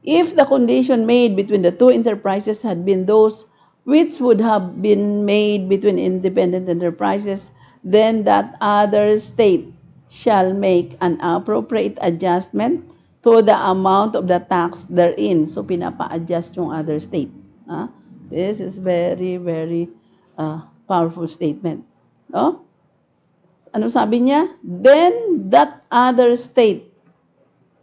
If the condition made between the two enterprises had been those which would have been made between independent enterprises, then that other state shall make an appropriate adjustment to the amount of the tax therein. So, pinapa-adjust yung other state. This is very, very powerful statement. No? Ano sabi niya? Then that other state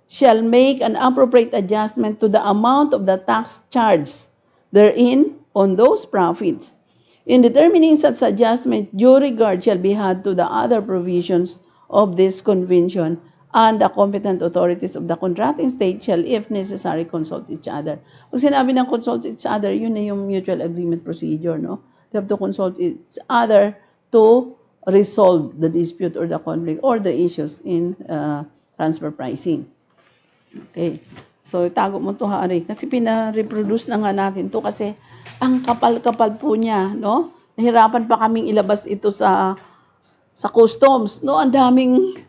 shall make an appropriate adjustment to the amount of the tax charged therein on those profits. In determining such adjustment, due regard shall be had to the other provisions of this convention, and the competent authorities of the contracting state shall, if necessary, consult each other. Pag sinabi ng consult each other, yun na yung mutual agreement procedure, no? They have to consult each other to resolve the dispute or the conflict or the issues in transfer pricing. Okay. So, itago mo to, Hari. Kasi pina-reproduce na nga natin to kasi ang kapal-kapal po niya, no? Nahirapan pa kaming ilabas ito sa customs, no? Ang daming,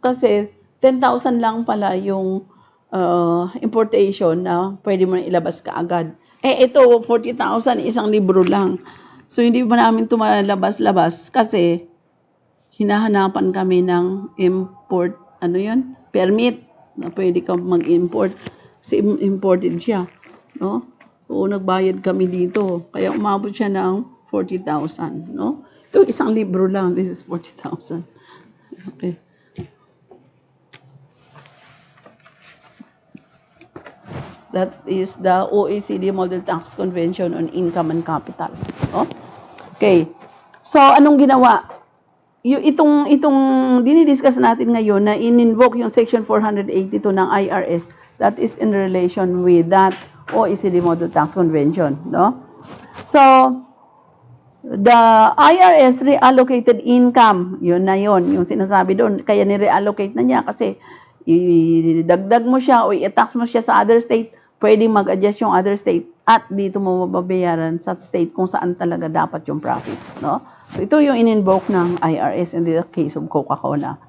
kasi 10,000 lang pala yung importation na pwede mo na ilabas kaagad. Ito, 40,000, isang libro lang. So, hindi pa namin ito malabas-labas kasi hinahanapan kami ng import, permit na pwede ka mag-import kasi imported siya, no? So, nagbayad kami dito. Kaya umabot siya ng 40,000, no? Ito, isang libro lang. This is 40,000. Okay. That is the OECD Model Tax Convention on Income and Capital. No? Okay. So, anong ginawa? Itong dinidiscuss natin ngayon na in-invoke yung Section 482 ng IRS, that is in relation with that OECD Model Tax Convention, no? So, the IRS reallocated income, yun na yun, yung sinasabi doon, kaya ni-reallocate na niya kasi idagdag mo siya o i-tax mo siya sa other state, pwedeng mag-adjust yung other state at dito mo mababayaran sa state kung saan talaga dapat yung profit, no? So, ito yung in-invoke ng IRS in the case of Coca-Cola.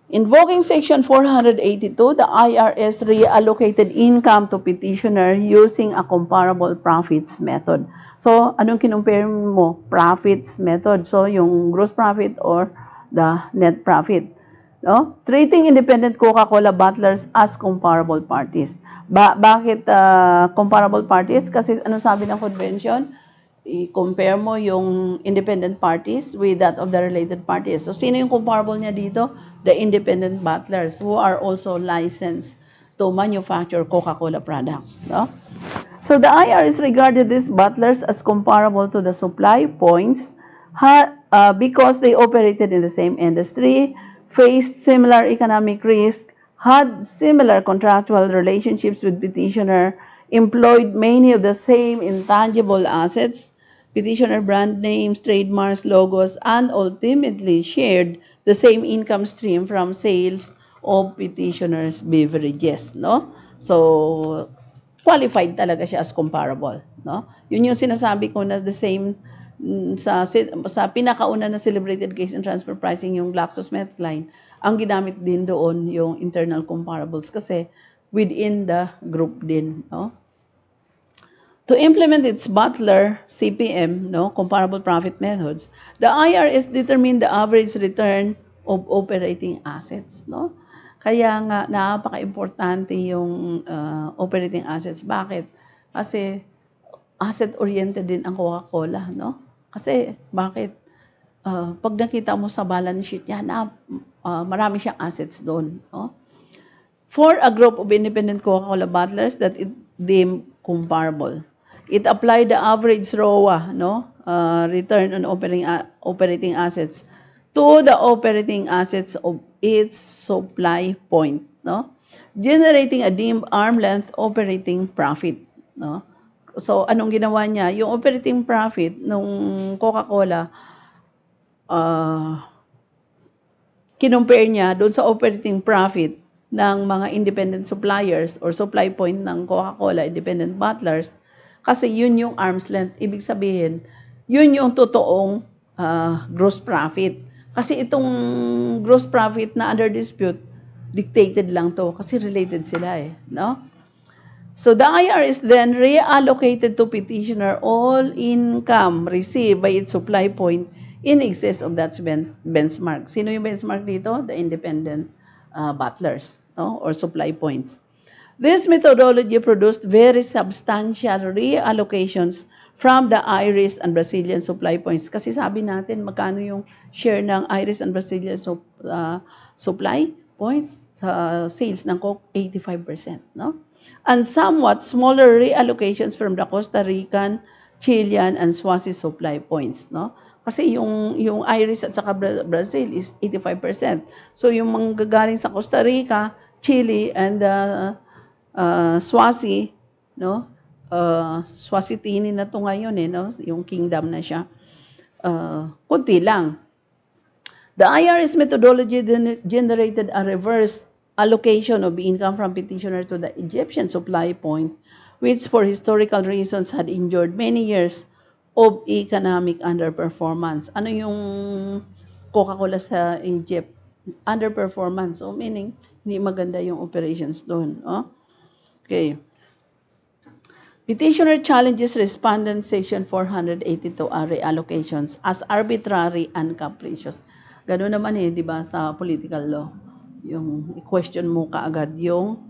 Invoking Section 482, the IRS reallocated income to petitioner using a comparable profits method. So, anong kinumpare mo? Profits method. So, yung gross profit or the net profit. No? Treating independent Coca-Cola bottlers as comparable parties. Bakit comparable parties? Kasi ano sabi ng convention? I-compare mo yung independent parties with that of the related parties. So, sino yung comparable niya dito? The independent bottlers who are also licensed to manufacture Coca-Cola products. No? So, the IRS regarded these bottlers as comparable to the supply points because they operated in the same industry, faced similar economic risk, had similar contractual relationships with petitioner, employed many of the same intangible assets, petitioner brand names, trademarks, logos, and ultimately shared the same income stream from sales of petitioner's beverages, no? So, qualified talaga siya as comparable, no? Yun yung sinasabi ko na the same sa pinakauna na celebrated case in transfer pricing, yung GlaxoSmithKline, ang ginamit din doon yung internal comparables kasi within the group din, no? To implement its bottler CPM, no, comparable profit methods, the IRS determined the average return of operating assets, no? Kaya nga napaka-importante yung operating assets. Bakit? Kasi asset-oriented din ang Coca-Cola, no? Kasi bakit? Pag nakita mo sa balance sheet niya, marami siyang assets doon, no? For a group of independent Coca-Cola bottlers that it deemed comparable, it applied the average ROA, no, return on operating assets, to the operating assets of its supply point, no, generating a deemed arm length operating profit, no. So, anong ginawa niya? Yung operating profit nung Coca-Cola, kinumpare niya doon sa operating profit ng mga independent suppliers or supply point ng Coca-Cola, independent bottlers, kasi yun yung arm's length. Ibig sabihin, yun yung totoong gross profit. Kasi itong gross profit na under dispute, dictated lang to kasi related sila no? So the IRS then reallocated to petitioner all income received by its supply point in excess of that benchmark. Sino yung benchmark dito? The independent butlers, no? Or supply points. This methodology produced very substantial reallocations from the Irish and Brazilian supply points. Kasi sabi natin, magkano yung share ng Irish and Brazilian supply points sa sales ng Coke? 85%, no? And somewhat smaller reallocations from the Costa Rican, Chilean, and Swazi supply points, no? Kasi yung Irish at saka Brazil is 85%. So yung manggagaling sa Costa Rica, Chile, and Swazi, no? Swazitini na to ngayon no? Yung kingdom na siya. Kunti lang. The IRS methodology generated a reverse allocation of income from petitioner to the Egyptian supply point, which for historical reasons had endured many years of economic underperformance. Ano yung Coca-Cola sa Egypt? Underperformance. So meaning, hindi maganda yung operations doon. No? Okay. Petitioner challenges Respondent Section 482 reallocations as arbitrary and capricious. Gano'n naman di ba, sa political law. Yung question mo kaagad yung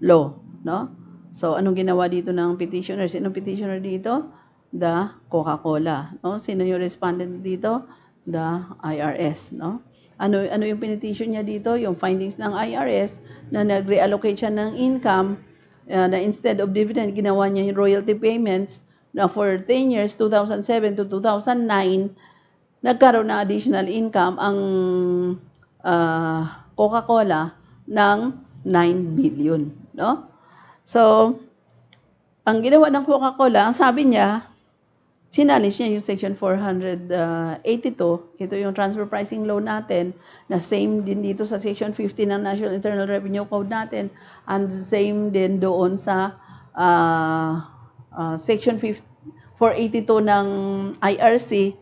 law, no? So, anong ginawa dito ng petitioner? Sino petitioner dito? The Coca-Cola, no? Sino yung respondent dito? The IRS, no? Ano yung petition niya dito? Yung findings ng IRS na nag-reallocate siya ng income na instead of dividend, ginawa niya yung royalty payments na for 10 years, 2007 to 2009, nagkaroon na additional income ang Coca-Cola ng 9 billion. No? So, ang ginawa ng Coca-Cola, ang sabi niya, sinalis niya yung Section 482, ito yung transfer pricing law natin, na same din dito sa Section 50 ng National Internal Revenue Code natin, and same din doon sa Section 482 ng IRC.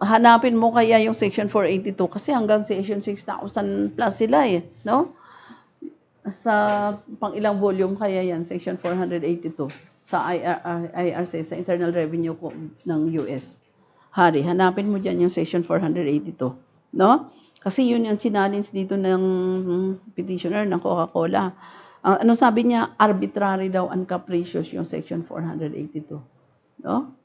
Hanapin mo kaya yung Section 482 kasi hanggang Section 6,000 plus sila no? Sa pang-ilang volume kaya yan, Section 482 sa IRC, sa Internal Revenue Code ng US. Hari, hanapin mo dyan yung Section 482. No? Kasi yun yung challenge dito ng petitioner ng Coca-Cola. Ano sabi niya? Arbitrary daw and capricious yung Section 482. No?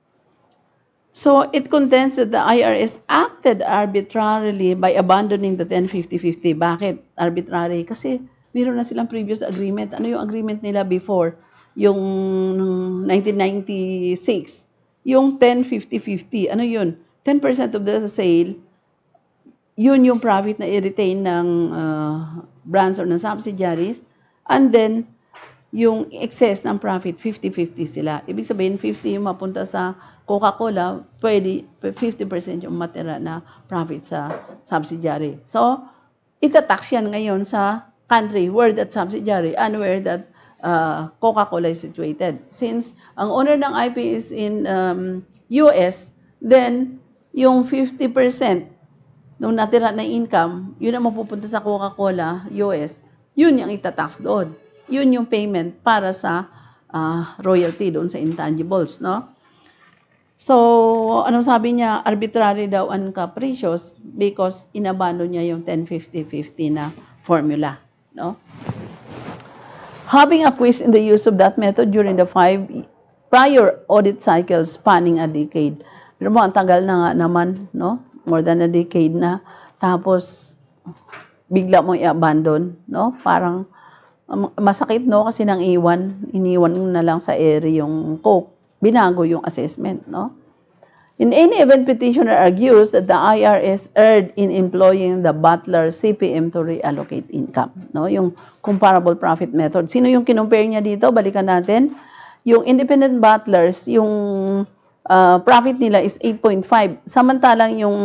So, it contends that the IRS acted arbitrarily by abandoning the 10-50-50. Bakit arbitrary? Kasi meron na silang previous agreement. Ano yung agreement nila before? Yung 1996. Yung 10-50-50. Ano yun? 10% of the sale, yun yung profit na i-retain ng brands or ng subsidiaries. And then, yung excess ng profit, 50-50 sila. Ibig sabihin, 50 yung mapunta sa Coca-Cola, pwede 50% yung matira na profit sa subsidiary. So, itatax yan ngayon sa country where that subsidiary and where that Coca-Cola is situated. Since ang owner ng IP is in US, then yung 50% nung natira na income, yun ang mapupunta sa Coca-Cola, US, yun yung itatax doon. Yun yung payment para sa royalty doon sa intangibles, no? So, anong sabi niya? Arbitrary daw and capricious because inabando niya yung 10-50-50 na formula, no? Having acquiesced in the use of that method during the 5 prior audit cycles spanning a decade. Pero mo, ang tagal na nga naman, no? More than a decade na. Tapos, bigla mong i-abandon, no? Parang, masakit, no? Kasi iniwan na lang sa ere yung Coke. Binago yung assessment, no? In any event, petitioner argues that the IRS erred in employing the butler CPM to reallocate income. No? Yung comparable profit method. Sino yung kinumpare niya dito? Balikan natin. Yung independent butlers, yung profit nila is 8.5. Samantalang yung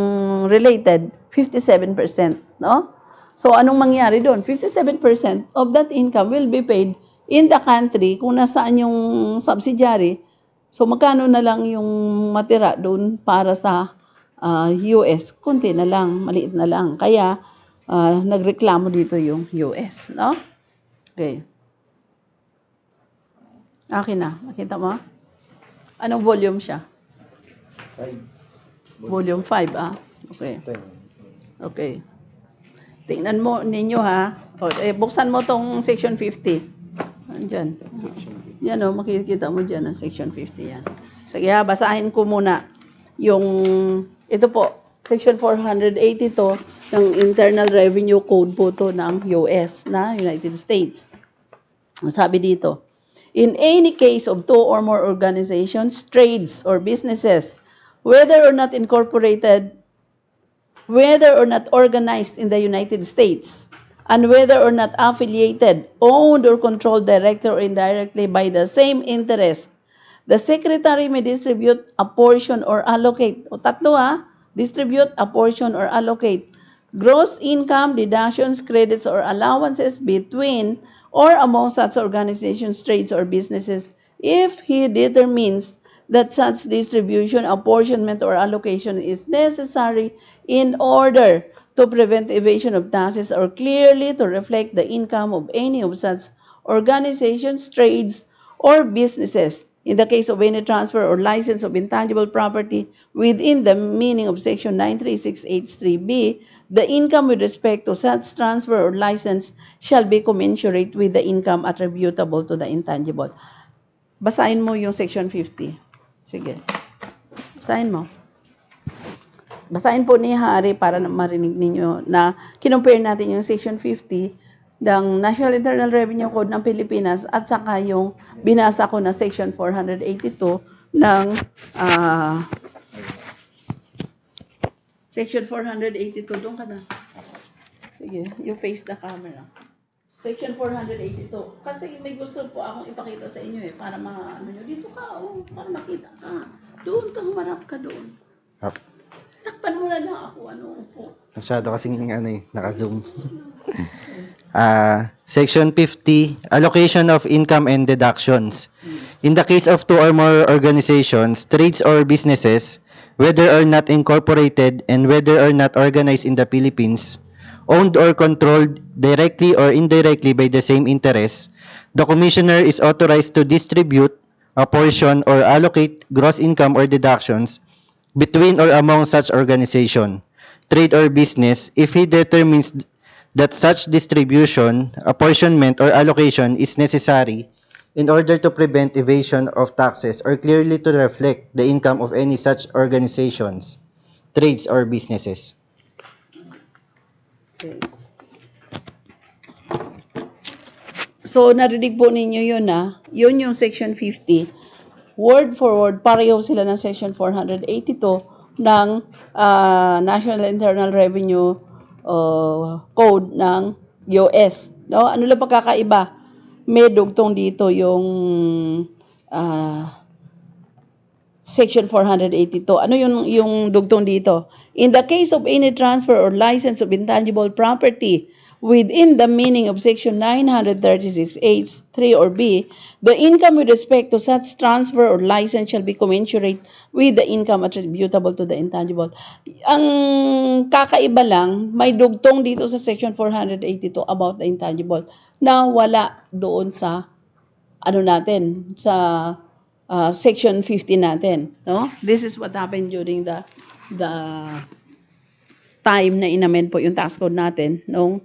related, 57%. No? So, anong mangyari doon? 57% of that income will be paid in the country kung nasaan yung subsidiary. So, magkano na lang yung matira doon para sa US? Kunti na lang, maliit na lang. Kaya, nagreklamo dito yung US. No? Okay. Akin na. Nakita mo? Anong volume siya? 5. Volume 5, Okay. Okay. Tingnan mo ninyo, ha? Buksan mo tong section 50. Andyan. Yan, makikita mo dyan ang section 50 yan. Sige, basahin ko muna yung, ito po, section 482 ng Internal Revenue Code po to ng US na United States. Sabi dito, in any case of two or more organizations, trades, or businesses, whether or not incorporated, whether or not organized in the United States, and whether or not affiliated, owned, or controlled directly or indirectly by the same interest, the Secretary may distribute a portion or allocate, distribute a portion or allocate gross income, deductions, credits, or allowances between or among such organizations, trades, or businesses if he determines that such distribution, apportionment, or allocation is necessary in order to prevent evasion of taxes or clearly to reflect the income of any of such organizations, trades, or businesses. In the case of any transfer or license of intangible property within the meaning of Section 936H3B, the income with respect to such transfer or license shall be commensurate with the income attributable to the intangible. Basahin mo yung Section 50. Sige. Basahin mo. Basahin po ni Hari para marinig ninyo na kinumpare natin yung Section 50 ng National Internal Revenue Code ng Pilipinas at saka yung binasa ko na Section 482 ng Section 482. Doon ka na. Sige, you face the camera. Section 482. Kasi may gusto po akong ipakita sa inyo para ano nyo. Dito ka, para makita ka. Doon ka, humarap ka doon. Up. Takpan mo na lang ako, upo. Masyado kasing naka-zoom. Section 50, Allocation of Income and Deductions. In the case of two or more organizations, trades or businesses, whether or not incorporated and whether or not organized in the Philippines, owned or controlled directly or indirectly by the same interests, the Commissioner is authorized to distribute a portion or allocate gross income or deductions between or among such organization, trade or business, if he determines that such distribution, apportionment, or allocation is necessary in order to prevent evasion of taxes or clearly to reflect the income of any such organizations, trades, or businesses. Okay. So, narinig po ninyo yun, Yun yung Section 50. Word for word, pareho sila ng Section 482 ng National Internal Revenue Code ng US. No? Ano lang pagkakaiba? May dugtong dito yung Section 482. Ano yung dugtong dito? In the case of any transfer or license of intangible property within the meaning of Section 936H, 3 or B, the income with respect to such transfer or license shall be commensurate with the income attributable to the intangible. Ang kakaiba lang, may dugtong dito sa Section 482 about the intangible na wala doon sa Section 50 natin. No? This is what happened during the time na inamend po yung tax code natin noong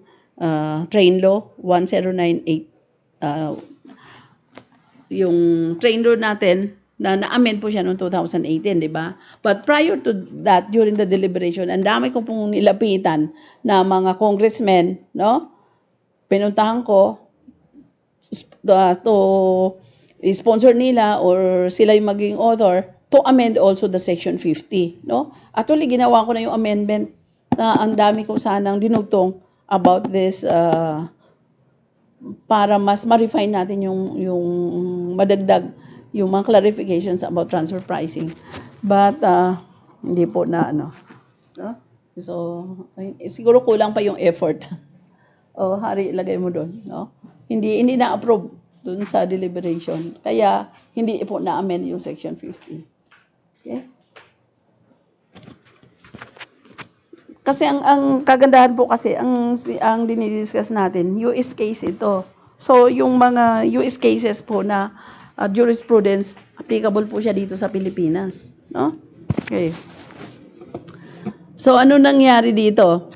Train Law 1098. Yung Train Law natin na na-amend po siya noong 2018, di ba? But prior to that, during the deliberation, ang dami ko pong nilapitan na mga congressmen, no? Pinuntahan ko to sponsor nila or sila yung maging author to amend also the Section 50, no? Actually, ginawa ko na yung amendment na ang dami kong sanang dinugtong about this para mas ma-refine natin yung madagdag yung mga clarifications about transfer pricing. But hindi po na ano. No? So, siguro kulang pa yung effort. O, hari, ilagay mo doon. No? Hindi na-approve doon sa deliberation. Kaya, hindi po na-amend yung Section 50. Okay? Kasi ang kagandahan po kasi, ang dinidiscuss natin, US case ito. So, yung mga US cases po na jurisprudence, applicable po siya dito sa Pilipinas. No? Okay. So, ano nangyari dito?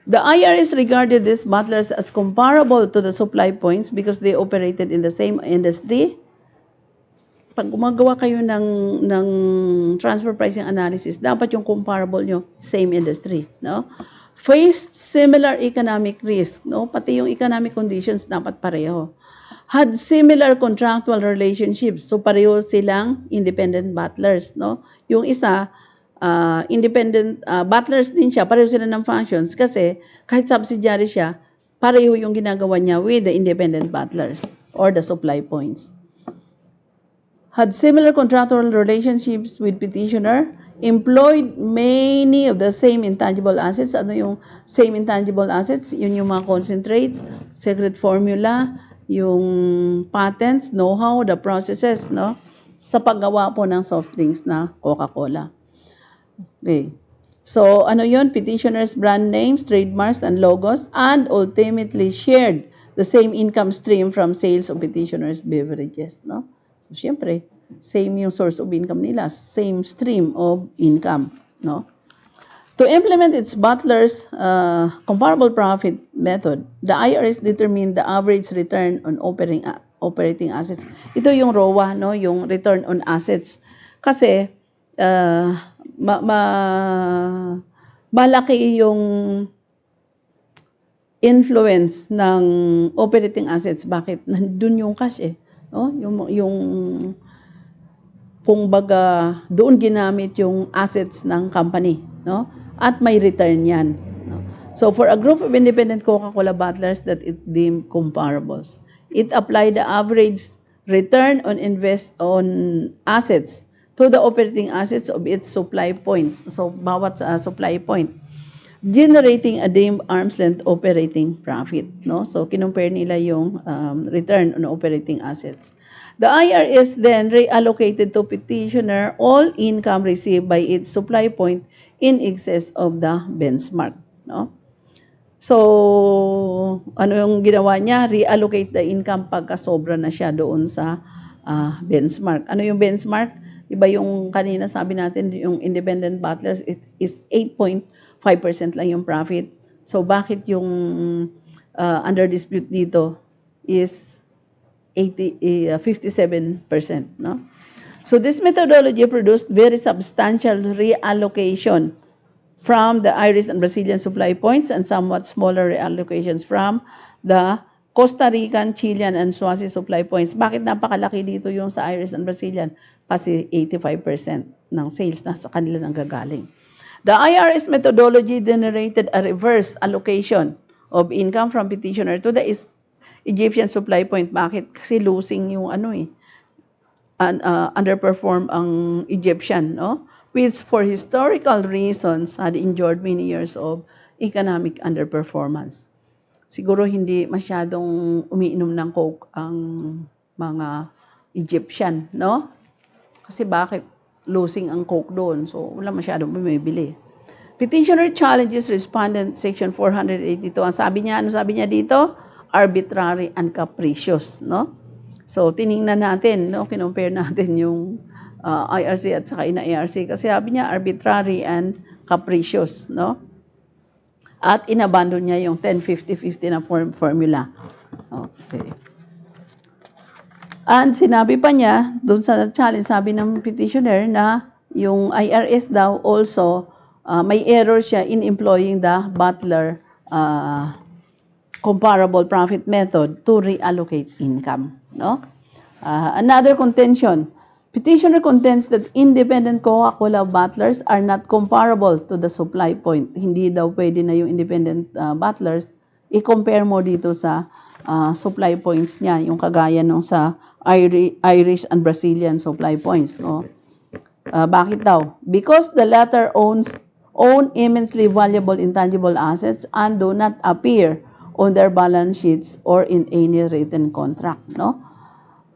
The IRS regarded these butlers as comparable to the supply points because they operated in the same industry. Pag gumagawa kayo ng transfer pricing analysis, dapat yung comparable nyo, same industry, no? Faced similar economic risk, no? Pati yung economic conditions dapat pareho. Had similar contractual relationships, so pareho silang independent butlers, no? Yung isa, independent butlers din siya, pareho sila ng functions kasi kahit subsidiary siya, pareho yung ginagawa niya with the independent butlers or the supply points. Had similar contractual relationships with petitioner, employed many of the same intangible assets. Ano yung same intangible assets? Yun yung mga concentrates, secret formula, yung patents, know-how, the processes, no? Sa paggawa po ng soft drinks na Coca-Cola. Okay. So, ano yun? Petitioners' brand names, trademarks, and logos, and ultimately shared the same income stream from sales of petitioners' beverages, no? So, syempre, same yung source of income nila, same stream of income, no? To implement its butler's comparable profit method, the IRS determined the average return on operating assets. Ito yung ROA, no? Yung return on assets. Kasi, malaki yung influence ng operating assets. Bakit? Nandun yung cash eh. No? Yung kung baga doon ginamit yung assets ng company, no? At may return yan. No? So for a group of independent Coca-Cola bottlers that it deemed comparables, it applied the average return on assets to the operating assets of its supply point. So bawat supply point, generating a deemed arm's length operating profit, no? So kinumpare nila yung return on operating assets. The IRS then reallocated to petitioner all income received by its supply point in excess of the benchmark, no? So, ano yung ginawa niya? Reallocate the income pagka sobra na siya doon sa benchmark. Ano yung benchmark? Iba yung kanina sabi natin, yung independent bottlers, it is 8.5% lang yung profit. So, bakit yung under dispute dito is 57%, no? So this methodology produced very substantial reallocation from the Irish and Brazilian supply points and somewhat smaller reallocations from the Costa Rican, Chilean, and Swazi supply points. Bakit napakalaki dito yung sa Irish and Brazilian? Kasi 85% ng sales na sa kanila nanggagaling. The IRS methodology generated a reverse allocation of income from petitioner to the Egyptian supply point. Bakit? Kasi losing yung underperform ang Egyptian, no? Which for historical reasons had endured many years of economic underperformance. Siguro hindi masyadong umiinom ng Coke ang mga Egyptian, no? Kasi bakit? Losing ang Coke doon, so wala masyadong bumibili. Petitioner challenges Respondent Section 482. Ang sabi niya, ano sabi niya dito? Arbitrary and capricious, no? So, tiningnan natin, no? Kinompare natin yung IRC at saka ina-ARC. Kasi sabi niya, arbitrary and capricious, no? At inabandon niya yung 10-50-50 na formula. Okay. And sinabi pa niya, doon sa challenge, sabi ng petitioner na yung IRS daw also, may error siya in employing the butler comparable profit method to reallocate income. no? Another contention. Petitioner contends that independent Coca-Cola bottlers are not comparable to the supply point. Hindi daw pwede na yung independent bottlers i-compare mo dito sa supply points niya, yung kagaya nung sa Irish and Brazilian supply points, no? Bakit daw? Because the latter own immensely valuable intangible assets and do not appear on their balance sheets or in any written contract, no?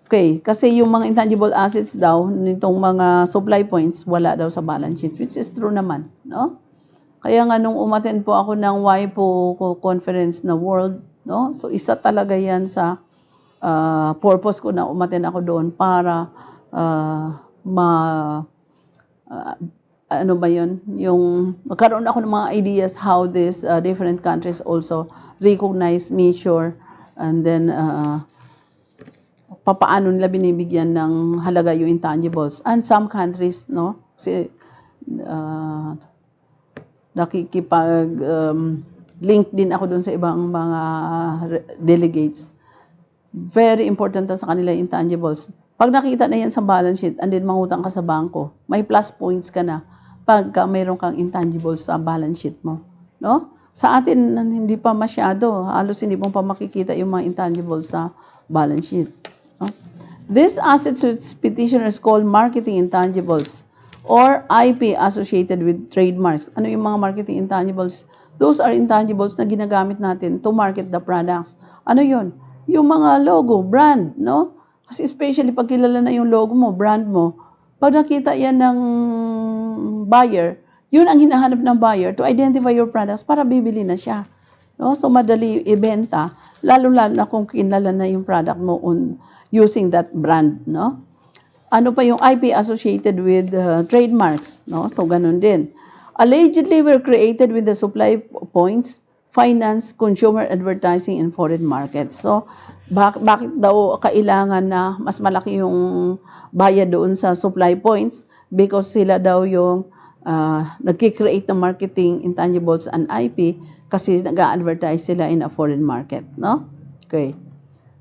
Okay, kasi yung mga intangible assets daw nitong mga supply points wala daw sa balance sheets, which is true naman, no? Kaya nga nung umattend po ako ng WIPO conference na world, no? So isa talaga 'yan sa purpose ko na umattend ako doon para ano ba 'yun? Yung magkaroon ako ng mga ideas how these different countries also recognize, measure, and then papaano nila binibigyan ng halaga yung intangibles. And some countries, no, kasi nakikipag-link din ako dun sa ibang mga delegates. Very important sa kanila yung intangibles. Pag nakita na yan sa balance sheet and then mangutang ka sa bangko, may plus points ka na pagka mayroon kang intangibles sa balance sheet mo. No? Sa atin, hindi pa masyado. Halos hindi mo pa makikita yung mga intangibles sa balance sheet. No? These assets which petitioners call marketing intangibles or IP associated with trademarks. Ano yung mga marketing intangibles? Those are intangibles na ginagamit natin to market the products. Ano yun? Yung mga logo, brand, no? Kasi especially pag kilala na yung logo mo, brand mo, pag nakita yan ng buyer, yun ang hinahanap ng buyer to identify your products para bibili na siya. No? So madali ibenta, lalo-lalo na kung kilala na yung product mo using that brand, no? Ano pa yung IP associated with trademarks, no? So ganun din. Allegedly were created with the supply points, finance, consumer advertising, and foreign markets. So bakit daw kailangan na mas malaki yung bayad doon sa supply points? Because sila daw yung nagki-create ng marketing intangibles and IP kasi nag-a-advertise sila in a foreign market, no? Okay.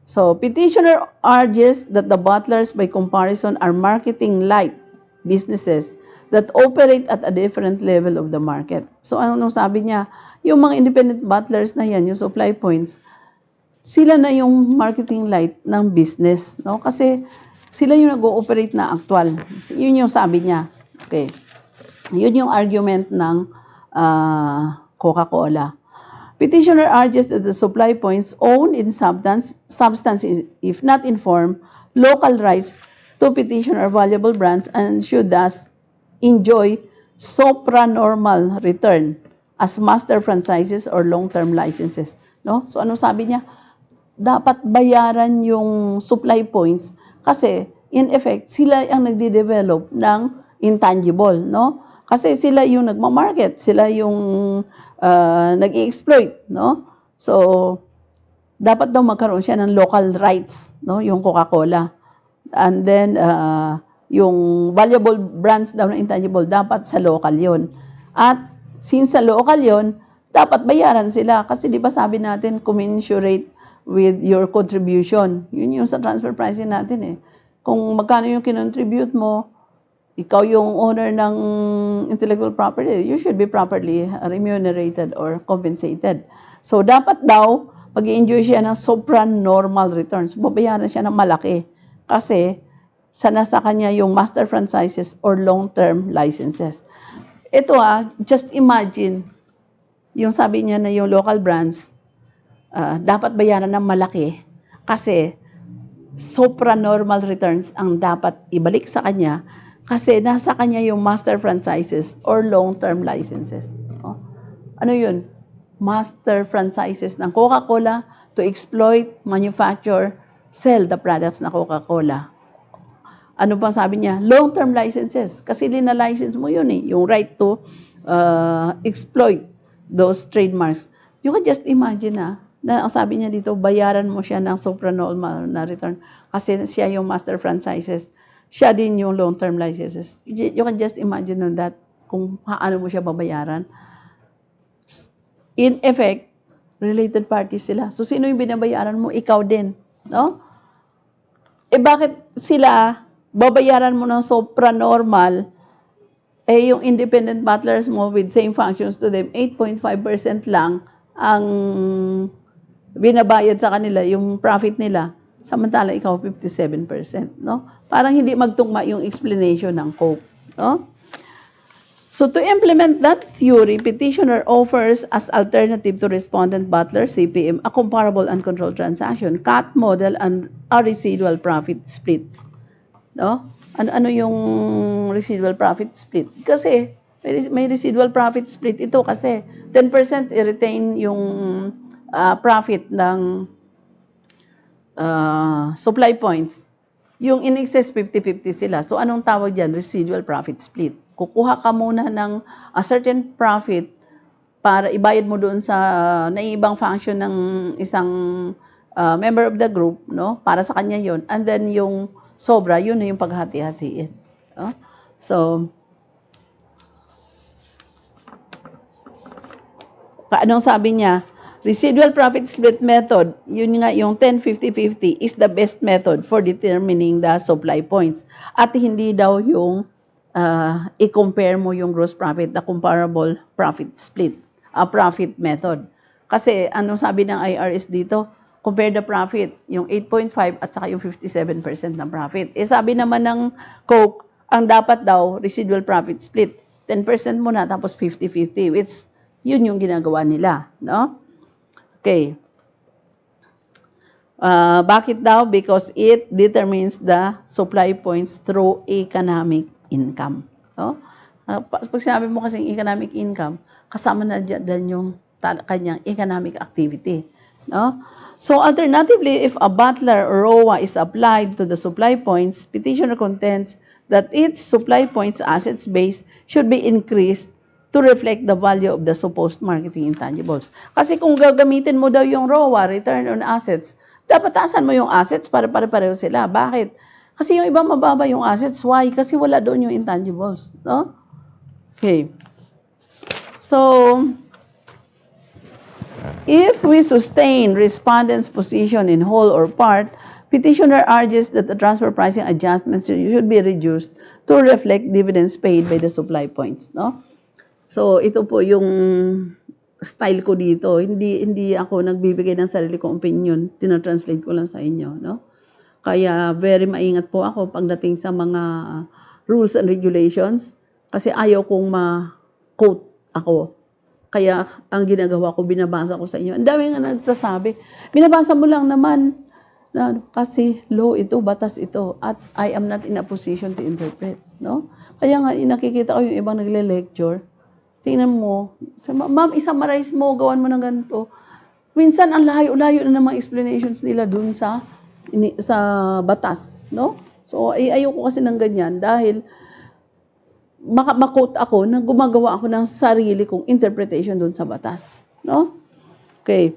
So, petitioner urges that the bottlers, by comparison, are marketing-light businesses that operate at a different level of the market. So, ano sabi niya? Yung mga independent bottlers na yan, yung supply points, sila na yung marketing-light ng business, no? Kasi sila yung nag-ooperate na actual. Yun yung sabi niya. Okay. Yun yung argument ng Coca-Cola. Petitioner urges that the supply points own in substance, if not in form, local rights to petitioner valuable brands and should thus enjoy supranormal return as master franchises or long-term licenses. No? So ano sabi niya? Dapat bayaran yung supply points kasi in effect sila ang nagde-develop ng intangible, no? Kasi sila yung nagma-market, sila yung nag-i-exploit, no? So, dapat daw magkaroon siya ng local rights, no? Yung Coca-Cola. And then, yung valuable brands daw na intangible, dapat sa local yon. At since sa local yon, dapat bayaran sila. Kasi di ba sabi natin, commensurate with your contribution. Yun yung sa transfer pricing natin eh. Kung magkano yung kinontribute mo, ikaw yung owner ng intellectual property, you should be properly remunerated or compensated. So, dapat daw, pag-i-enjoy siya ng supranormal returns, babayaran siya ng malaki. Kasi, nasa kanya yung master franchises or long-term licenses. Ito just imagine, yung sabi niya na yung local brands, dapat bayaran ng malaki kasi supranormal returns ang dapat ibalik sa kanya kasi nasa kanya yung master franchises or long-term licenses. Oh. Ano yun? Master franchises ng Coca-Cola to exploit, manufacture, sell the products na Coca-Cola. Ano pa sabi niya? Long-term licenses. Kasi lina-license mo yun eh. Yung right to exploit those trademarks. You can just imagine na ang sabi niya dito, bayaran mo siya ng supranormal na return. Kasi siya yung master franchises. Siya din yung long-term licenses. You can just imagine on that kung paano mo siya babayaran. In effect, related parties sila. So, sino yung binabayaran mo? Ikaw din. No? bakit sila babayaran mo ng supranormal, yung independent butlers mo with same functions to them, 8.5% lang ang binabayad sa kanila, yung profit nila. Samantala, ikaw 57%, no? Parang hindi magtugma yung explanation ng Coke, no? So to implement that theory, petitioner offers as alternative to respondent butler, CPM, a comparable uncontrolled transaction, cut model, and a residual profit split. No? Ano yung residual profit split? Kasi may residual profit split ito kasi 10% i-retain yung profit ng supply points. Yung in excess 50-50 sila. So anong tawag diyan? Residual profit split. Kukuha ka muna ng a certain profit para ibayad mo doon sa naiibang function ng isang member of the group, no? Para sa kanya 'yon. And then yung sobra, yun na yung paghati-hatiin. No? So, anong sabi niya? Residual profit split method, yun nga yung 10-50-50 is the best method for determining the supply points. At hindi daw yung i-compare mo yung gross profit, the comparable profit split, profit method. Kasi anong sabi ng IRS dito? Compare the profit, yung 8.5 at saka yung 57% ng profit. Sabi naman ng Coke, ang dapat daw, residual profit split. 10% muna, tapos 50-50, which yun yung ginagawa nila. No? Okay. Bakit daw? Because it determines the supply points through economic income. No? Pag sinabi mo kasing economic income, kasama na dyan yung kanyang economic activity. No? So alternatively, if a butler or ROA is applied to the supply points, petitioner contends that its supply points assets base should be increased to reflect the value of the supposed marketing intangibles. Kasi kung gagamitin mo daw yung ROA, return on assets, dapat taasan mo yung assets para pare-pareho sila. Bakit? Kasi yung iba mababa yung assets. Why? Kasi wala doon yung intangibles. No? Okay. So, if we sustain respondent's position in whole or part, petitioner urges that the transfer pricing adjustments should be reduced to reflect dividends paid by the supply points. No? So, ito po yung style ko dito. Hindi ako nagbibigay ng sarili kong opinion. Tinatranslate ko lang sa inyo. No? Kaya very maingat po ako pagdating sa mga rules and regulations kasi ayaw kong ma-quote ako. Kaya ang ginagawa ko, binabasa ko sa inyo. Ang dami nga nagsasabi, binabasa mo lang naman na kasi law ito, batas ito, at I am not in a position to interpret. No? Kaya nga, nakikita ko yung ibang nagle-lecture. Tingnan mo, ma'am, i-summarize mo, gawan mo ng ganito. Minsan, ang layo-layo na ng mga explanations nila dun sa batas. No? So, ayoko kasi ng ganyan dahil makot ako na gumagawa ako ng sarili kong interpretation dun sa batas. No? Okay.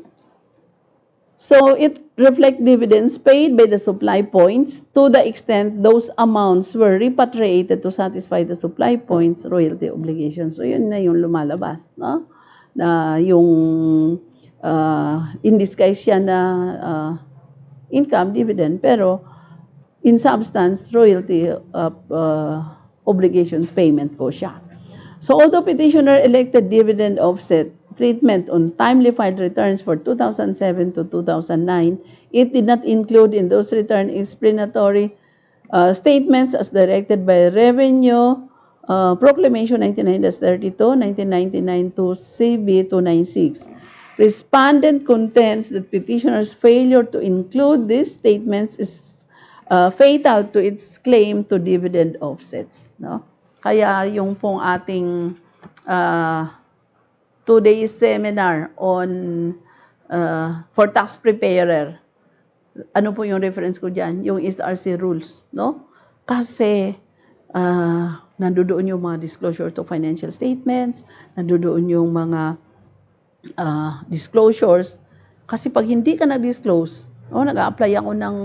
So, it reflects dividends paid by the supply points to the extent those amounts were repatriated to satisfy the supply points royalty obligations. So, yun na yung lumalabas. No? Na yung in disguise siya na income, dividend, pero in substance, royalty obligations payment po siya. So, although petitioner elected dividend offset treatment on timely filed returns for 2007 to 2009, it did not include in those return explanatory statements as directed by Revenue Proclamation 99-32, 1999 to CB 296. Respondent contends that petitioner's failure to include these statements is fatal to its claim to dividend offsets. No? Kaya yung pong ating 2-day seminar on for tax preparer, ano po yung reference ko dyan? Yung SRC rules. No? Kasi nandoon yung mga disclosure to financial statements, nandoon yung mga disclosures. Kasi pag hindi ka nag-disclose, nag-a-apply ako ng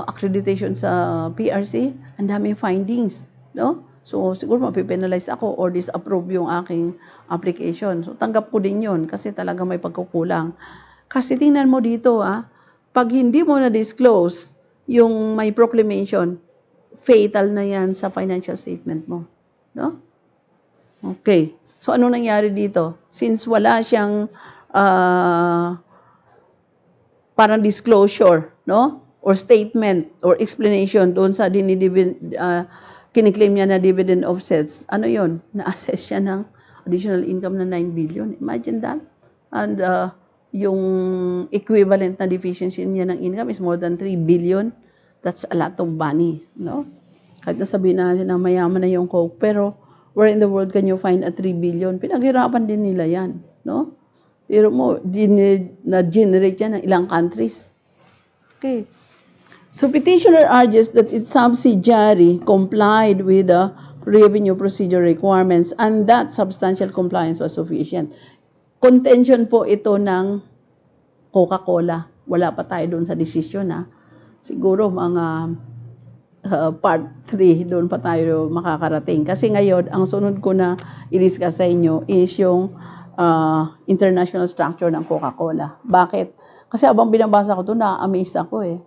accreditation sa PRC, ang daming findings, no? So, siguro mapipenalize ako or disapprove yung aking application. So, tanggap ko din yun kasi talaga may pagkukulang. Kasi tingnan mo dito, pag hindi mo na-disclose yung may proclamation, fatal na yan sa financial statement mo. No? Okay. So, ano nangyari dito? Since wala siyang parang disclosure, no? Or statement or explanation doon sa kiniklaim niya na dividend offsets. Ano yon? Na-assess siya ng additional income na 9 billion. Imagine that. And yung equivalent na deficiency niya ng income is more than 3 billion. That's a lot of money, no? Kahit nasabihin natin na mayaman na yung Coke, pero where in the world can you find a 3 billion? Pinaghirapan din nila yan, no? Pero mo, na-generate yan ng ilang countries. Okay. So, petitioner urges that its subsidiary complied with the revenue procedure requirements and that substantial compliance was sufficient. Contention po ito ng Coca-Cola. Wala pa tayo doon sa decision, ha? Siguro mga part 3, doon pa tayo makakarating. Kasi ngayon, ang sunod ko na i-discuss sa inyo is yung international structure ng Coca-Cola. Bakit? Kasi habang binabasa ko ito, na-amaze ako eh.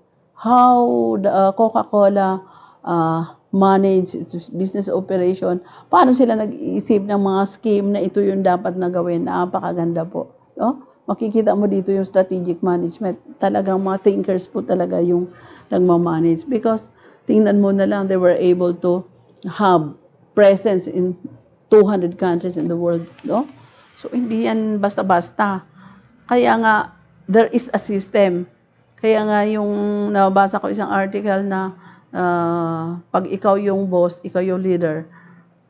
How the Coca-Cola manage its business operation. Paano sila nag-iisip ng mga scheme na ito yung dapat na gawin. Napakaganda po. No? Makikita mo dito yung strategic management. Talagang mga thinkers po talaga yung nagmamanage. Because tingnan mo na lang, they were able to have presence in 200 countries in the world. No? So, hindi yan basta-basta. Kaya nga, there is a system. Kaya nga yung nabasa ko isang article na pag ikaw yung boss, ikaw yung leader,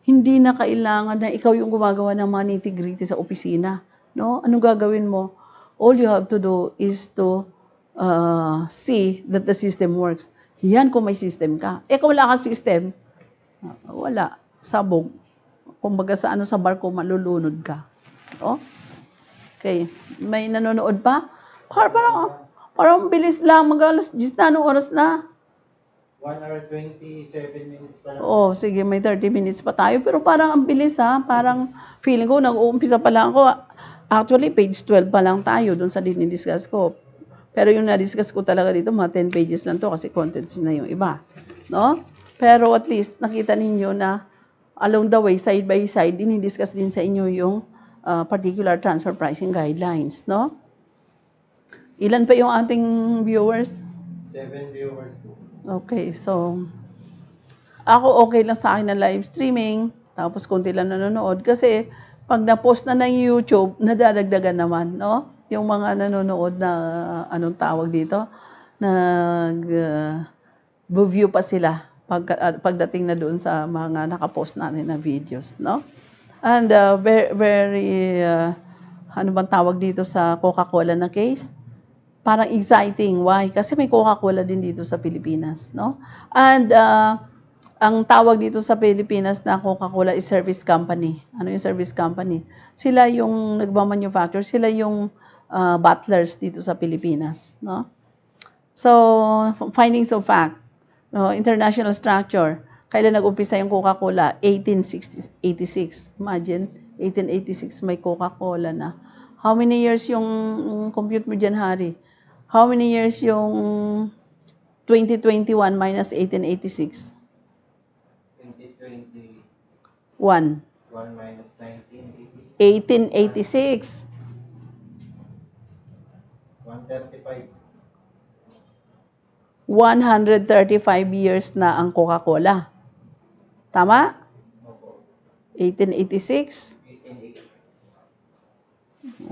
hindi na kailangan na ikaw yung gumagawa ng mga nitty-gritty sa opisina. No? Anong gagawin mo? All you have to do is to see that the system works. Yan kung may system ka. Kung wala ka system, wala. Sabog. Kumbaga sa barko, malulunod ka. Oh? Okay. May nanonood pa? Parang bilis lang. Mag-alas 10 na. Anong oras na? 1 hour 27 minutes pa lang. Oh, sige. May 30 minutes pa tayo. Pero parang ang bilis, ha? Parang feeling ko, nag-uumpisa pa lang ako. Actually, page 12 pa lang tayo doon sa dinidiscuss ko. Pero yung na-discuss ko talaga dito, mga 10 pages lang to kasi contents na yung iba. No? Pero at least, nakita ninyo na along the way, side by side, dinidiscuss din sa inyo yung particular transfer pricing guidelines. No? Ilan pa yung ating viewers? 7 viewers po. Okay, so ako okay lang sa akin na live streaming, tapos konti lang nanonood kasi pag na-post na ng YouTube, nadadagdagan naman, no? Yung mga nanonood na anong tawag dito, nag-view pa sila pagdating na doon sa mga nakapost natin na videos, no? And very ano bang tawag dito sa Coca-Cola na case? Parang exciting. Why? Kasi may Coca-Cola din dito sa Pilipinas, no? And ang tawag dito sa Pilipinas na Coca-Cola is service company. Ano yung service company? Sila yung nagmamanufacture, sila yung butlers dito sa Pilipinas, no? So, findings of fact, no, international structure. Kailan nag-umpisa yung Coca-Cola? 1886. Imagine, 1886 may Coca-Cola na. How many years yung compute mo dyan, Hari? How many years yung 2021 minus 1886? 2021 1. minus 1980. 1886. 135. 135 years na ang Coca-Cola. Tama? Opo. 1886. 1886.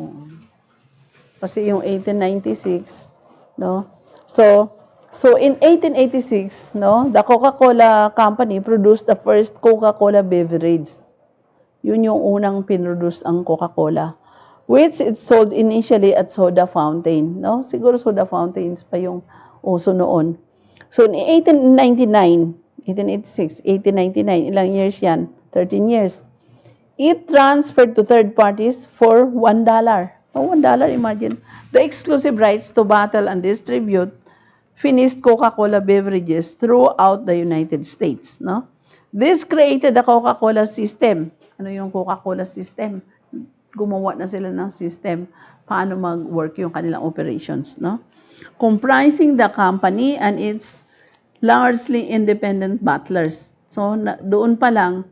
Kasi yung 1896, no? So in 1886, no, the Coca-Cola company produced the first Coca-Cola beverage. Yun yung unang pinroduce ang Coca-Cola, which it sold initially at soda fountain, no? Siguro soda fountains pa yung uso noon. So in 1886, ilang years yan? 13 years. It transferred to third parties for $1. Oh, $1, imagine. The exclusive rights to bottle and distribute finished Coca-Cola beverages throughout the United States. No? This created the Coca-Cola system. Ano yung Coca-Cola system? Gumawa na sila ng system paano mag-work yung kanilang operations. No? Comprising the company and its largely independent bottlers. So, doon pa lang,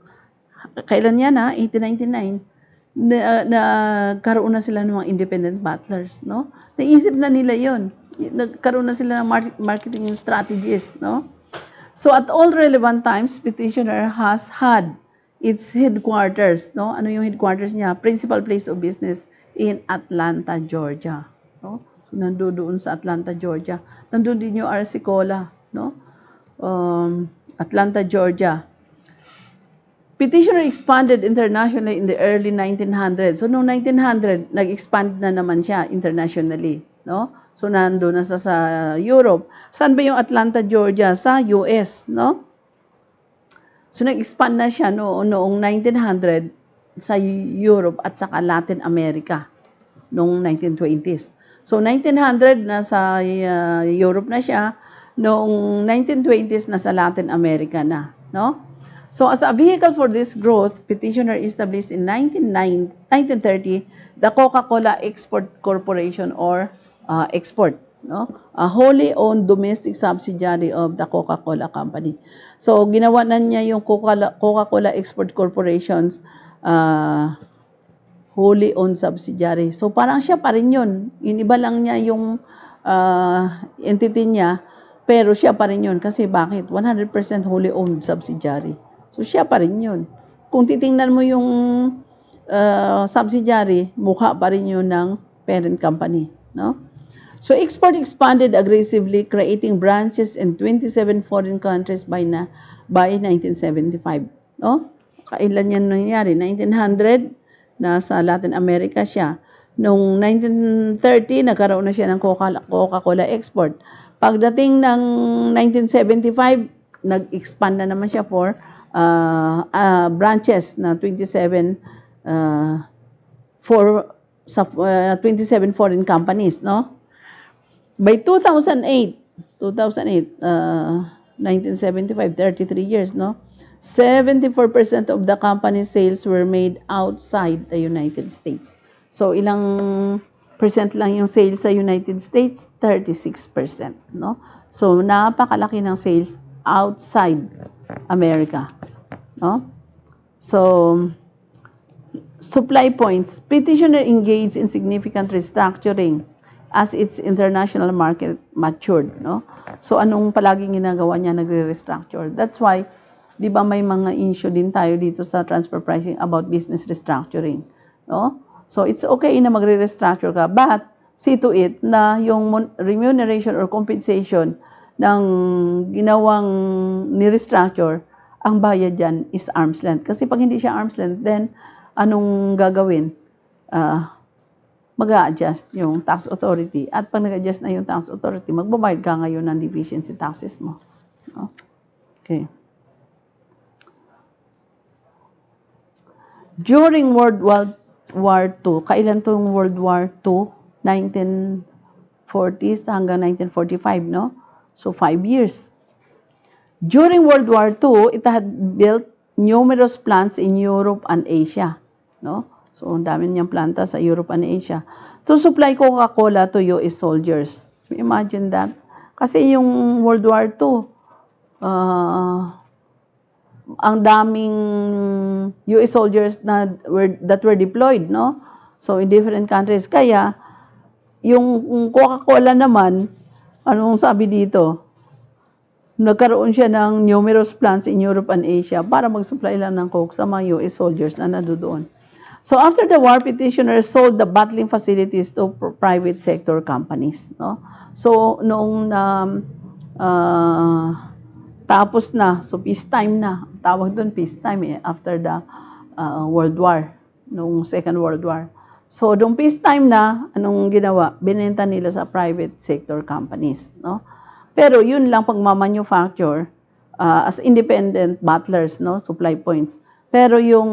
kailan yan 1899, nagkaroon na sila ng mga independent bottlers, no? Naisip na nila yon. Nagkaroon na sila ng marketing strategies, no? So at all relevant times, Petitioner has had its headquarters, no? Ano yung headquarters niya? Principal place of business in Atlanta, Georgia, no? So nandoon sa Atlanta, Georgia. Nandoon din yung RC Cola, no? Atlanta, Georgia. Petitioner expanded internationally in the early 1900s. So, noong 1900, nag-expand na naman siya internationally, no? So, nandoon na sa Europe. Saan ba yung Atlanta, Georgia? Sa US, no? So, nag-expand na siya noong 1900 sa Europe at saka Latin America noong 1920s. So, 1900 nasa Europe na siya, noong 1920s nasa Latin America na, no? So, as a vehicle for this growth, Petitioner established in 1930 the Coca-Cola Export Corporation or Export, no? A wholly owned domestic subsidiary of the Coca-Cola Company. So, ginawa na niya yung Coca-Cola Export Corporation's wholly owned subsidiary. So, parang siya pa rin yun. Iniba lang niya yung entity niya, pero siya pa rin yun. Kasi bakit? 100% wholly owned subsidiary. So, siya pa rin yun. Kung titingnan mo yung subsidiary, mukha pa rin yun ng parent company, no? So, export expanded aggressively, creating branches in 27 foreign countries by 1975, no? Kailan yan nangyari? 1900, nasa Latin America siya. Noong 1930, nagkaroon na siya ng Coca-Cola export. Pagdating ng 1975, nag-expand na naman siya for branches na 27 27 foreign companies, no? By 2008, 1975, 33 years, no? 74% of the company's sales were made outside the United States. So, ilang percent lang yung sales sa United States? 36%, no? So, napakalaki ng sales outside America, no? So, supply points. Petitioner engaged in significant restructuring as its international market matured, no? So, anong palaging ginagawa niya? Nagre-restructure. That's why, di ba may mga issue din tayo dito sa transfer pricing about business restructuring, no? So, it's okay na magre-restructure ka, but see to it na yung remuneration or compensation ng ginawang ni-restructure, ang bayad dyan is arm's length. Kasi pag hindi siya arm's length, then anong gagawin? Mag-a-adjust yung tax authority. At pag nag-adjust na yung tax authority, magbabayad ka ngayon ng deficiency taxes mo. No? Okay. During World War II, kailan itong World War II? 1940s hanggang 1945, no? So, 5 years. During World War II, it had built numerous plants in Europe and Asia, no? So, ang dami niyang planta sa Europe and Asia to supply Coca-Cola to US soldiers. Imagine that. Kasi yung World War II, ang daming US soldiers that were deployed, no? So, in different countries. Kaya, yung Coca-Cola naman, anong sabi dito? Nagkaroon siya ng numerous plants in Europe and Asia para mag-supply lang ng Coke sa mga US soldiers na nandoon. So, after the war, Petitioner sold the bottling facilities to private sector companies, no? So, noong tapos na, so peacetime na, tawag doon peacetime after the World War, noong Second World War. So, noong peacetime na, anong ginawa? Binenta nila sa private sector companies, no? Pero yun lang pag-manufacture as independent bottlers, no? Supply points. Pero yung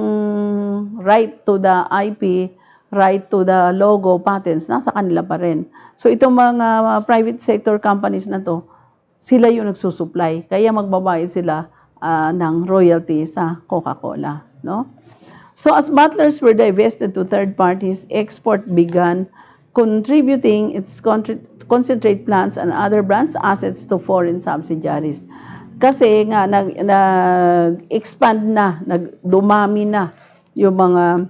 right to the IP, right to the logo, patents, nasa kanila pa rin. So, itong mga private sector companies na to, sila yung nagsusupply. Kaya magbabayad sila ng royalty sa Coca-Cola, no? So, as bottlers were divested to third parties, export began contributing its concentrate plants and other brands assets to foreign subsidiaries. Kasi nga nag-expand na, dumami na yung mga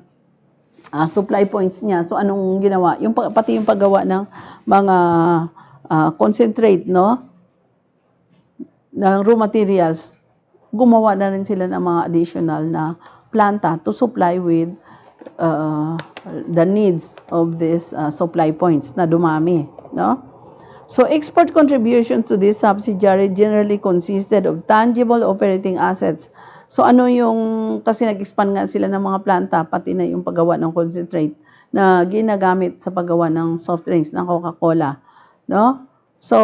supply points niya. So anong ginawa? Pati yung paggawa ng mga concentrate, no? Ng raw materials, gumawa na rin sila ng mga additional na planta to supply with the needs of these supply points na dumami, no? So export contributions to this subsidiary generally consisted of tangible operating assets. So ano yung, kasi nag-expand nga sila ng mga planta, pati na yung paggawa ng concentrate na ginagamit sa paggawa ng soft drinks, ng Coca-Cola, no? So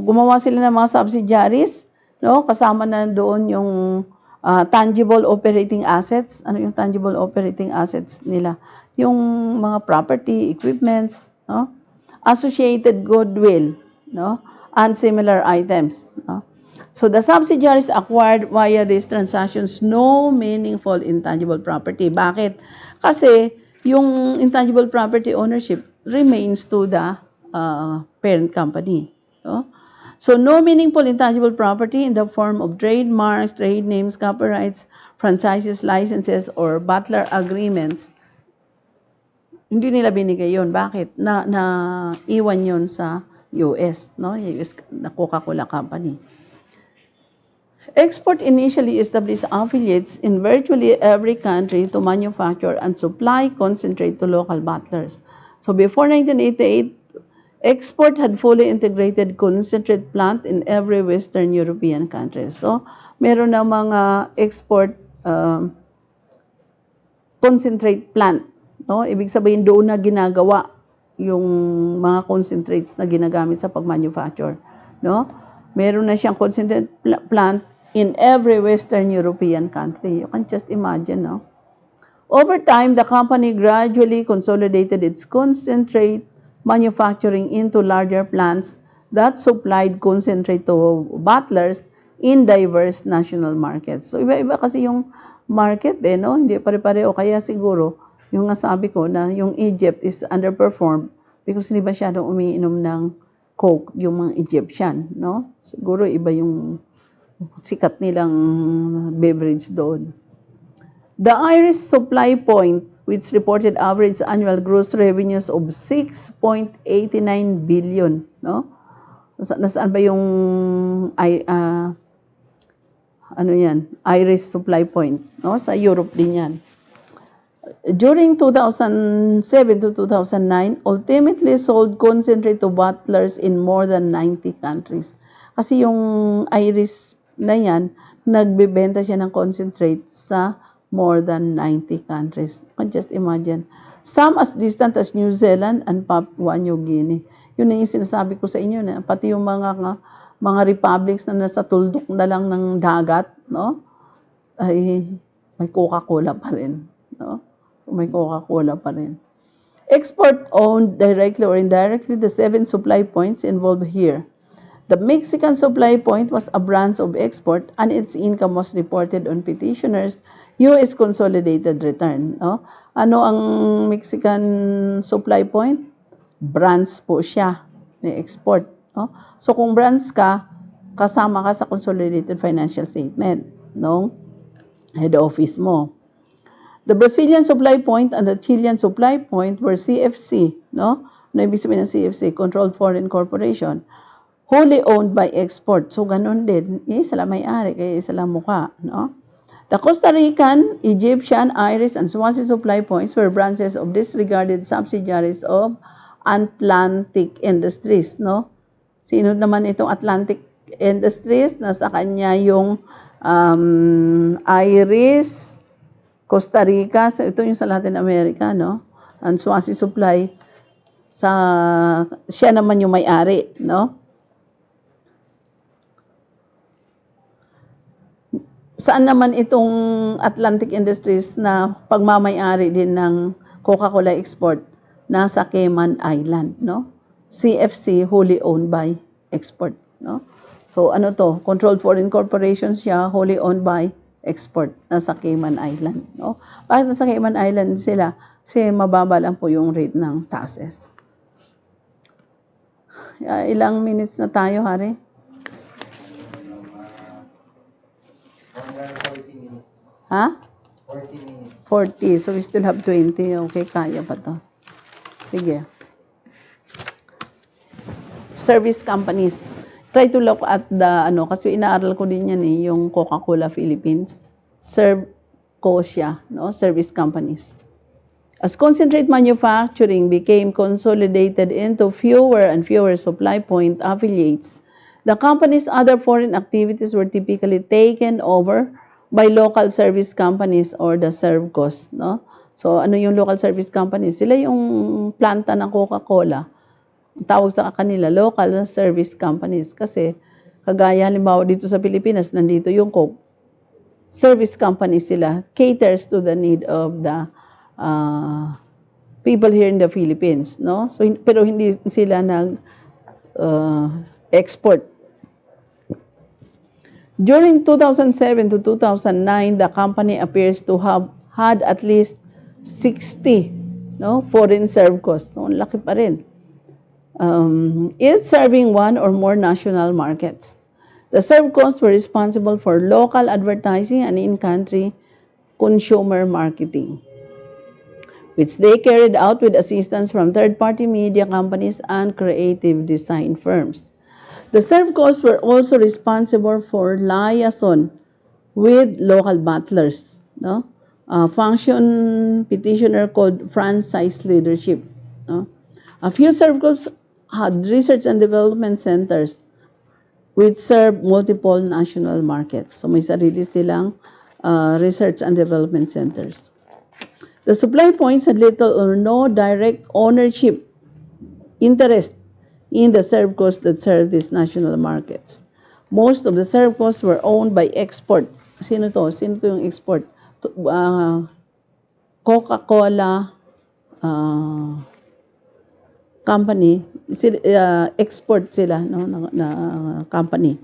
gumawa sila ng mga subsidiaries, no? Kasama na doon yung tangible operating assets. Ano yung tangible operating assets nila? Yung mga property, equipments, no? Associated goodwill, no? And similar items, no? So the subsidiaries acquired via these transactions no meaningful intangible property. Bakit? Kasi yung intangible property ownership remains to the parent company, no? So no meaningful intangible property in the form of trademarks, trade names, copyrights, franchises, licenses, or bottler agreements. Hindi nila binigay yun. Bakit? Iwan yun sa US, no? US na Coca-Cola Company. Export initially established affiliates in virtually every country to manufacture and supply concentrate to local bottlers. So before 1988, Export had fully integrated concentrate plant in every Western European country. So, meron na mga export concentrate plant, no? Ibig sabihin doon na ginagawa yung mga concentrates na ginagamit sa pag-manufacture, no? Meron na siyang concentrate plant in every Western European country. You can just imagine, no? Over time, the company gradually consolidated its concentrate manufacturing into larger plants that supplied concentrate to bottlers in diverse national markets. So, iba-iba kasi yung market, no? Hindi pare-pareho. Kaya siguro, yung nga sabi ko na yung Egypt is underperformed because hindi masyadong umiinom ng Coke, yung mga Egyptian, no? Siguro iba yung sikat nilang beverage doon. The Irish supply point, which reported average annual gross revenues of 6.89 billion, no? Nasaan ba yung Irish supply point, no? Sa Europe din yan. During 2007 to 2009, ultimately sold concentrate to bottlers in more than 90 countries. Kasi yung Irish na yan, nagbebenta siya ng concentrate sa more than 90 countries. Just imagine. Some as distant as New Zealand and Papua New Guinea. Yun na yung sinasabi ko sa inyo na pati yung mga republics na nasa tuldok na lang ng dagat, no? Ay may Coca-Cola pa rin, no? May Coca-Cola pa rin. Export owned directly or indirectly the 7 supply points involved here. The Mexican supply point was a branch of export and its income was reported on Petitioner's U.S. consolidated return. No? Ano ang Mexican supply point? Branch po siya ni export. No? So kung branch ka, kasama ka sa consolidated financial statement ng head office mo. The Brazilian supply point and the Chilean supply point were CFC. No? Ano ibig sabihin ng CFC? Controlled Foreign Corporation. Wholly owned by export. So, ganun din. Isa lang may-ari, kaya isa lang mukha. No? The Costa Rican, Egyptian, Irish, and Swazi supply points were branches of disregarded subsidiaries of Atlantic Industries. No? Sino naman itong Atlantic Industries? Nasa kanya yung Irish, Costa Rica, ito yung sa Latin America, no? And Swazi supply, siya naman yung may-ari, no? Saan naman itong Atlantic Industries na pagmamay-ari din ng Coca-Cola export? Nasa Cayman Island, no? CFC, wholly owned by export, no? So ano to? Controlled Foreign Corporations siya, wholly owned by export, nasa Cayman Island, no? Bakit nasa Cayman Island sila? Kasi mababa lang po yung rate ng taxes. Ilang minutes na tayo, Hari? Hanggang 40 minutes. Ha? 40 minutes. 40. So we still have 20. Okay, kaya pa to. Sige. Service companies. Try to look at the, kasi inaaral ko din yan yung Coca-Cola Philippines. Servco siya, no? Service companies. As concentrate manufacturing became consolidated into fewer and fewer supply point affiliates, the company's other foreign activities were typically taken over by local service companies or the Servcos, no? So, ano yung local service companies? Sila yung planta ng Coca-Cola. Tawag sa kanila, local service companies. Kasi, kagaya halimbawa dito sa Pilipinas, nandito yung Coke. Service companies sila, caters to the need of the people here in the Philippines, no? So, pero hindi sila export. During 2007 to 2009, the company appears to have had at least 60, no, foreign Servcos. So, ang laki pa rin. Each serving one or more national markets. The Servcos were responsible for local advertising and in-country consumer marketing, which they carried out with assistance from third-party media companies and creative design firms. The Servcos were also responsible for liaison with local butlers, no? Function petitioner called franchise leadership. No? A few Servcos had research and development centers which serve multiple national markets. So may sarili silang research and development centers. The supply points had little or no direct ownership interest in the Servcos that serve these national markets. Most of the Servcos were owned by export. Sino to? Sino to yung export? Coca-Cola company, export sila, no, na company.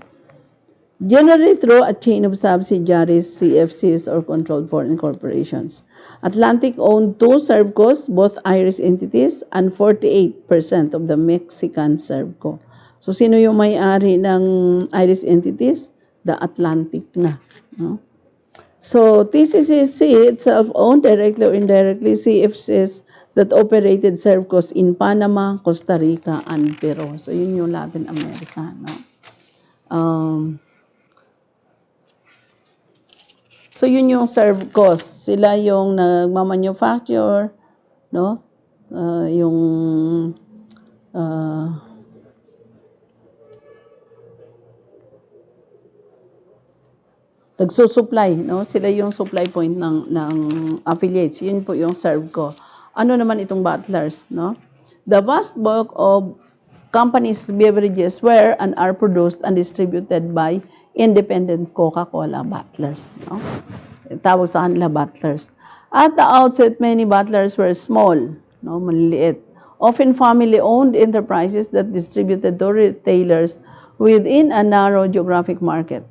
Generally through a chain of subsidiaries, CFCs, or controlled foreign corporations. Atlantic owned 2 Servcos, both Irish entities, and 48% of the Mexican Servco. So, sino yung may-ari ng Irish entities? The Atlantic na. No? So, TCCC itself owned directly or indirectly CFCs that operated Servcos in Panama, Costa Rica, and Peru. So, yun yung Latin America. No? So, yun yung Servcos. Sila yung nagmamanufacture, no? Nagsusupply, no? Sila yung supply point ng affiliates. Yun po yung Servco. Ano naman itong butlers, no? The vast bulk of companies' beverages were and are produced and distributed by independent Coca-Cola butlers, no? Tawag sa kanila butlers. At the outset, many butlers were small, no? Maliliit. Often family-owned enterprises that distributed to retailers within a narrow geographic market.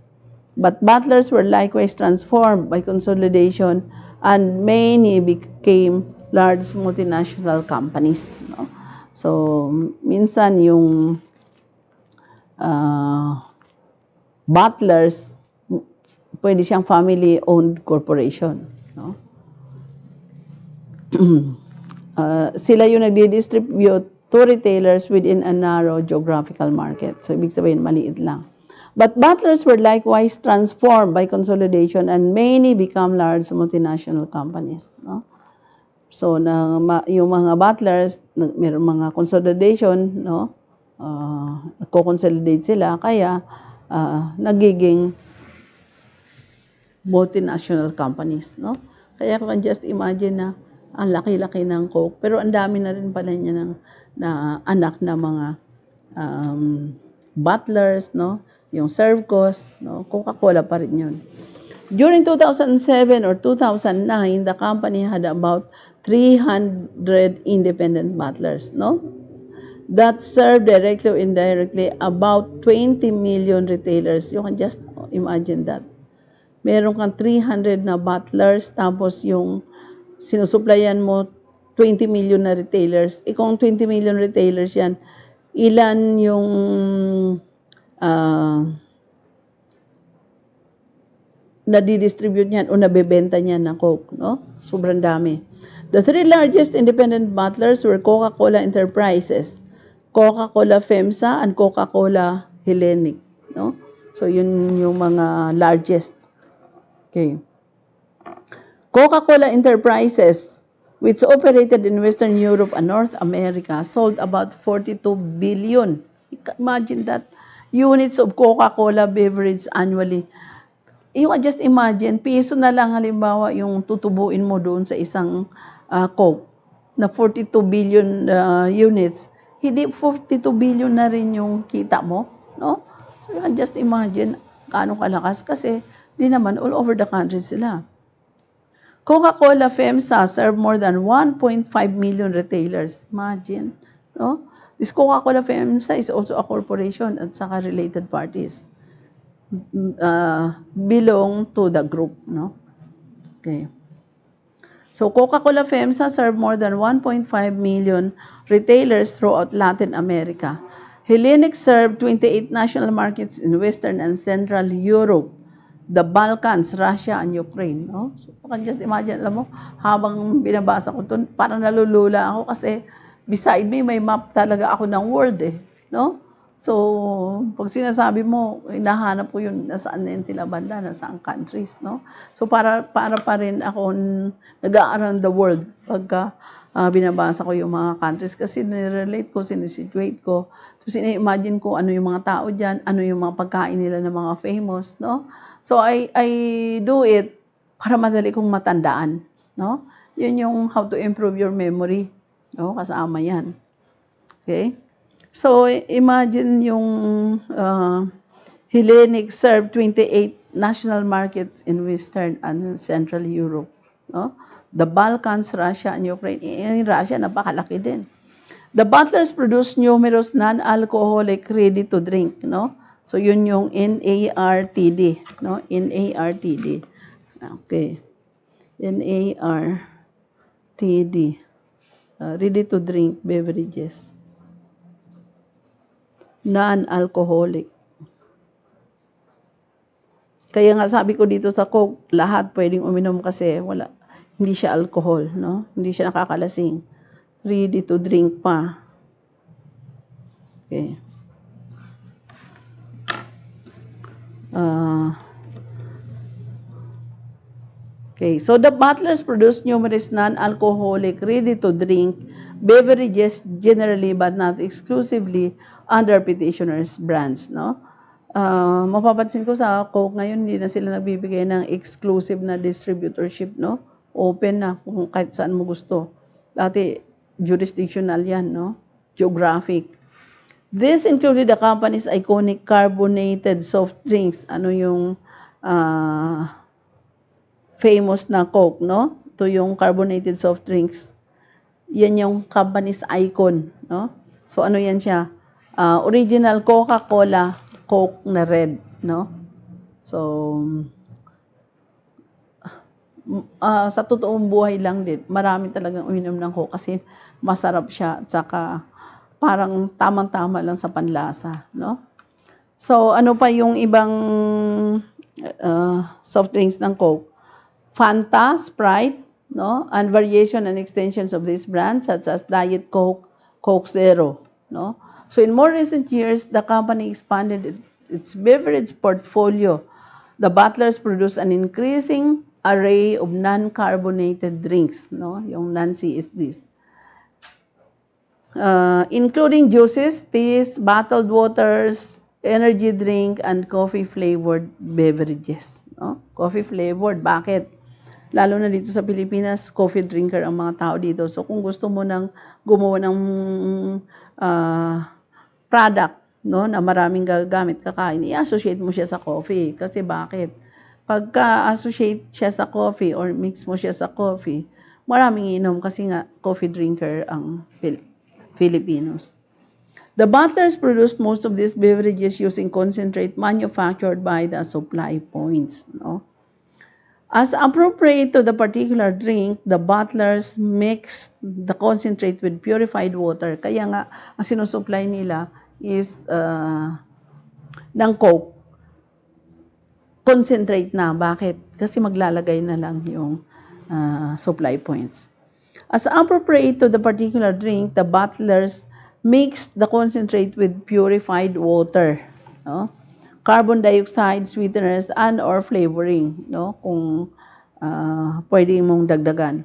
But butlers were likewise transformed by consolidation and many became large multinational companies, no? So, minsan yung butlers, pwede siyang family-owned corporation, no? Sila yung nagdi-distribute to retailers within a narrow geographical market. So, ibig sabihin, maliit lang. But butlers were likewise transformed by consolidation and many become large multinational companies, no? So, yung mga butlers, mayroong mga consolidation, no? Nagko-consolidate sila, kaya nagiging multinational companies, no? Kaya kung just imagine na ang laki-laki ng Coke, pero ang dami na rin pala niya na anak na mga butlers, no? Yung Servcos, no? Coca-Cola pa rin yun. During 2007 or 2009, the company had about 300 independent butlers, no? That served directly or indirectly about 20 million retailers. You can just imagine that. Meron kang 300 na butlers, tapos yung sinusuplayan mo 20 million na retailers. Kung 20 million retailers yan, ilan yung ah, nadidistribute niyan o nabebenta niyan ng Coke, no? Sobrang dami. The three largest independent bottlers were Coca-Cola Enterprises, Coca-Cola FEMSA, and Coca-Cola Hellenic, no? So, yun yung mga largest. Okay. Coca-Cola Enterprises, which operated in Western Europe and North America, sold about 42 billion. Imagine that. Units of Coca-Cola beverage annually. You can just imagine, piso na lang halimbawa yung tutubuin mo doon sa isang Coke na 42 billion units. Hindi 42 billion na rin yung kita mo, no? So you can just imagine kaano kalakas kasi di naman all over the country sila. Coca-Cola FEMSA served more than 1.5 million retailers. Imagine, no? This Coca-Cola FEMSA is also a corporation at saka related parties. Belong to the group, no? Okay. So Coca-Cola FEMSA served more than 1.5 million retailers throughout Latin America. Hellenic served 28 national markets in Western and Central Europe, the Balkans, Russia, and Ukraine. No? So, you can just imagine, alam mo, habang binabasa ko ito, parang nalulula ako kasi beside me, may map talaga ako ng world eh. No? So, pag sinasabi mo, hinahanap ko yun, nasaan na yun sila banda, nasaan countries, no? So, para pa rin ako nag-around the world pagka binabasa ko yung mga countries kasi nirelate ko, sinisituate ko. So, sini-imagine ko ano yung mga tao dyan, ano yung mga pagkain nila ng mga famous, no? So, I do it para madali kong matandaan, no? Yun yung how to improve your memory, no? Kasama yan. Okay? So, imagine yung Hellenic served 28 national markets in Western and Central Europe. No? The Balkans, Russia, and Ukraine. In Russia, napakalaki din. The bottlers produce numerous non-alcoholic ready-to-drink. No? So, yun yung NARTD. No? NARTD. Okay. NARTD. Ready-to-drink beverages. Non-alcoholic. Kaya nga sabi ko dito sa Coke, lahat pwedeng uminom kasi wala, hindi siya alcohol, no? Hindi siya nakakalasing. Ready to drink pa. Okay. Okay, so the bottlers produce numerous non-alcoholic, ready-to-drink beverages generally but not exclusively under petitioners' brands, no? Mapapansin ko sa Coke ngayon, hindi na sila nagbibigay ng exclusive na distributorship, no? Open na kung kahit saan mo gusto. Dati, jurisdictional yan, no? Geographic. This included the company's iconic carbonated soft drinks. Ano yung famous na Coke, no? Ito yung carbonated soft drinks. Yan yung company's icon, no? So, ano yan siya? Original Coca-Cola, Coke na red, no? So, sa totoong buhay lang din, marami talagang uminom ng Coke kasi masarap siya at saka parang tamang-tama lang sa panlasa, no? So, ano pa yung ibang soft drinks ng Coke? Fanta, Sprite, no? And variation and extensions of these brands such as Diet Coke, Coke Zero, no? So in more recent years, the company expanded its beverage portfolio. The bottlers produce an increasing array of non-carbonated drinks, no? Yung non-CSDs. Including juices, teas, bottled waters, energy drink, and coffee-flavored beverages. No? Coffee-flavored, bakit? Lalo na dito sa Pilipinas, coffee drinker ang mga tao dito. So kung gusto mo nang gumawa ng product, no, na maraming gagamit kakain, i-associate mo siya sa coffee. Kasi bakit? Pagka-associate siya sa coffee or mix mo siya sa coffee, maraming inom kasi nga coffee drinker ang Filipinos. The bottlers produced most of these beverages using concentrate manufactured by the supply points, no? As appropriate to the particular drink, the butlers mix the concentrate with purified water. Kaya nga, ang sinusupply nila is ng Coke. Concentrate na. Bakit? Kasi maglalagay na lang yung supply points. As appropriate to the particular drink, the butlers mix the concentrate with purified water. No? Carbon dioxide, sweeteners, and or flavoring. No? Kung pwede mong dagdagan.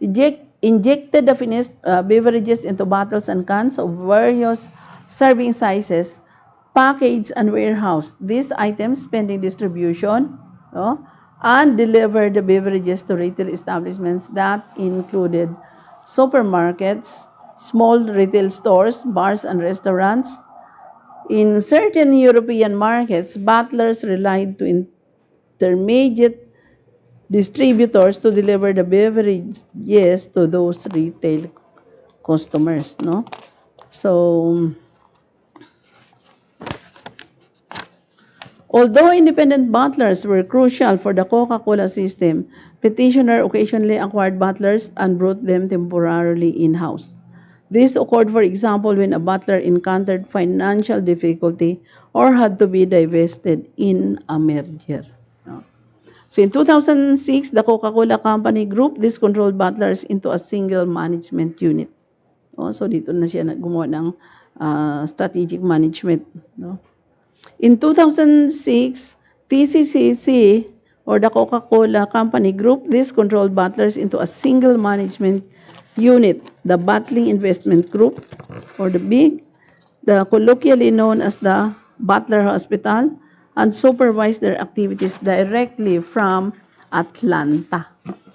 Injected the finished beverages into bottles and cans of various serving sizes, packaged and warehoused. These items pending distribution, no, and deliver the beverages to retail establishments that included supermarkets, small retail stores, bars and restaurants. In certain European markets, butlers relied to intermediate distributors to deliver the beverages to those retail customers, no? So, although independent butlers were crucial for the Coca-Cola system, Petitioner occasionally acquired butlers and brought them temporarily in-house. This occurred, for example, when a butler encountered financial difficulty or had to be divested in a merger. No? So in 2006, the Coca-Cola Company grouped these controlled butlers into a single management unit. No? So dito na siya gumawa ng strategic management. No? In 2006, TCCC or the Coca-Cola Company grouped these controlled butlers into a single management unit, the Bottling Investment Group or the BIG, the colloquially known as the Butler Hospital, and supervised their activities directly from Atlanta.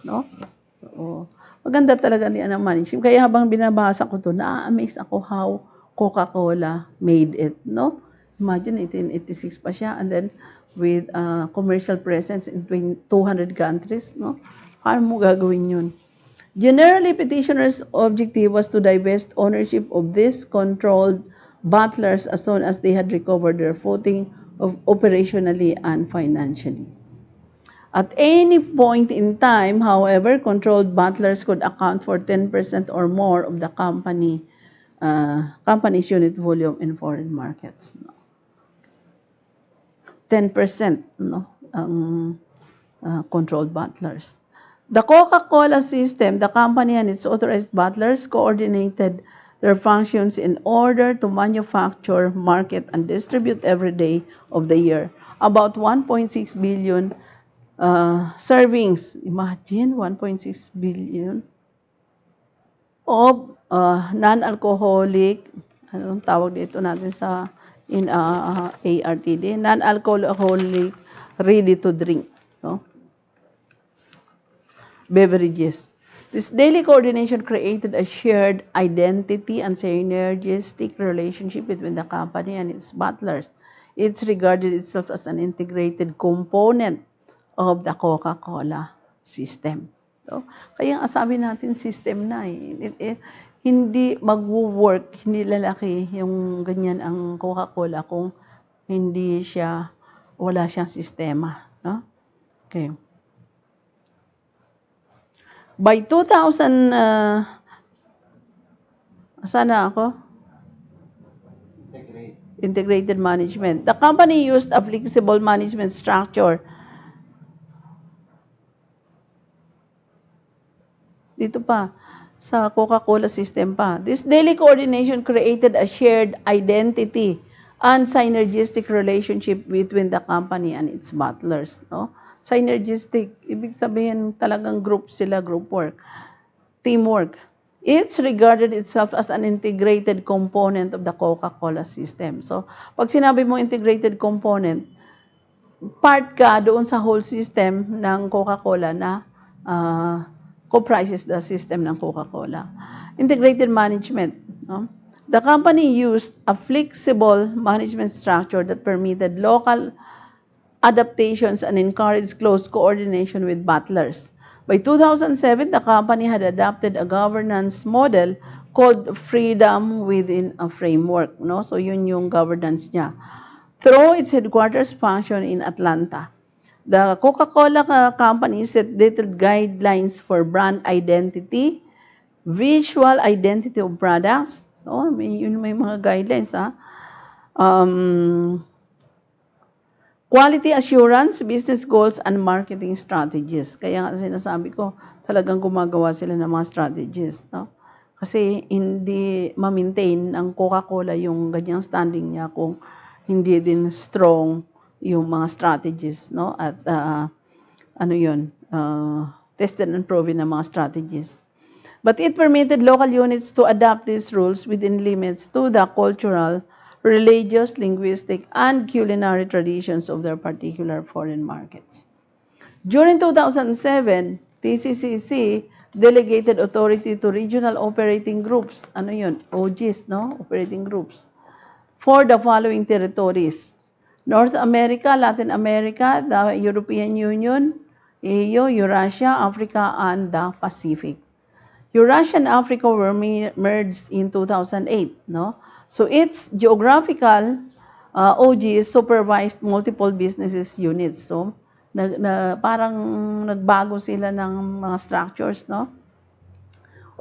No? So, maganda talaga ni Ana management. Kaya habang binabasa ko to, na-amaze ako how Coca-Cola made it, no? Imagine 1886 pa siya and then with commercial presence in 200 countries, no? Paano mo gagawin yun? Generally, petitioners' objective was to divest ownership of these controlled butlers as soon as they had recovered their footing of operationally and financially. At any point in time, however, controlled butlers could account for 10% or more of the company's unit volume in foreign markets. 10%, no, ang controlled butlers. The Coca-Cola system, the company and its authorized butlers coordinated their functions in order to manufacture, market, and distribute every day of the year about 1.6 billion servings. Imagine, 1.6 billion of non-alcoholic, anong tawag dito natin sa in ARTD, non-alcoholic ready to drink, no? Beverages. This daily coordination created a shared identity and synergistic relationship between the company and its butlers. It's regarded itself as an integrated component of the Coca-Cola system. So, kaya ang sabi natin system na hindi magwo-work, hindi lalaki yung ganyan ang Coca-Cola kung wala siyang sistema. No? Okay. By 2000, sana ako? Integrated management. The company used a flexible management structure. Dito pa, sa Coca-Cola system pa. This daily coordination created a shared identity and synergistic relationship between the company and its butlers. No? Synergistic, ibig sabihin talagang group sila, group work, teamwork. It's regarded itself as an integrated component of the Coca-Cola system. So, pag sinabi mo integrated component, part ka doon sa whole system ng Coca-Cola na comprises the system ng Coca-Cola. Integrated management. No? The company used a flexible management structure that permitted local adaptations and encouraged close coordination with butlers. By 2007, the company had adopted a governance model called freedom within a framework. No? So yun yung governance niya. Through its headquarters function in Atlanta. The Coca-Cola company set detailed guidelines for brand identity, visual identity of products. Oh, may mga guidelines, ha? Quality assurance, business goals, and marketing strategies. Kaya nga sinasabi ko, talagang gumagawa sila ng mga strategies. No? Kasi hindi ma-maintain ng Coca-Cola yung ganyang standing niya kung hindi din strong yung mga strategies. No? At tested and proven na mga strategies. But it permitted local units to adapt these rules within limits to the cultural, religious, linguistic, and culinary traditions of their particular foreign markets. During 2007, TCCC delegated authority to regional operating groups, OGs, no? Operating groups, for the following territories: North America, Latin America, the European Union, EU, Eurasia, Africa, and the Pacific. Eurasia and Africa were merged in 2008, no? So its geographical OGs supervised multiple businesses units. So parang nagbago sila ng mga structures, no?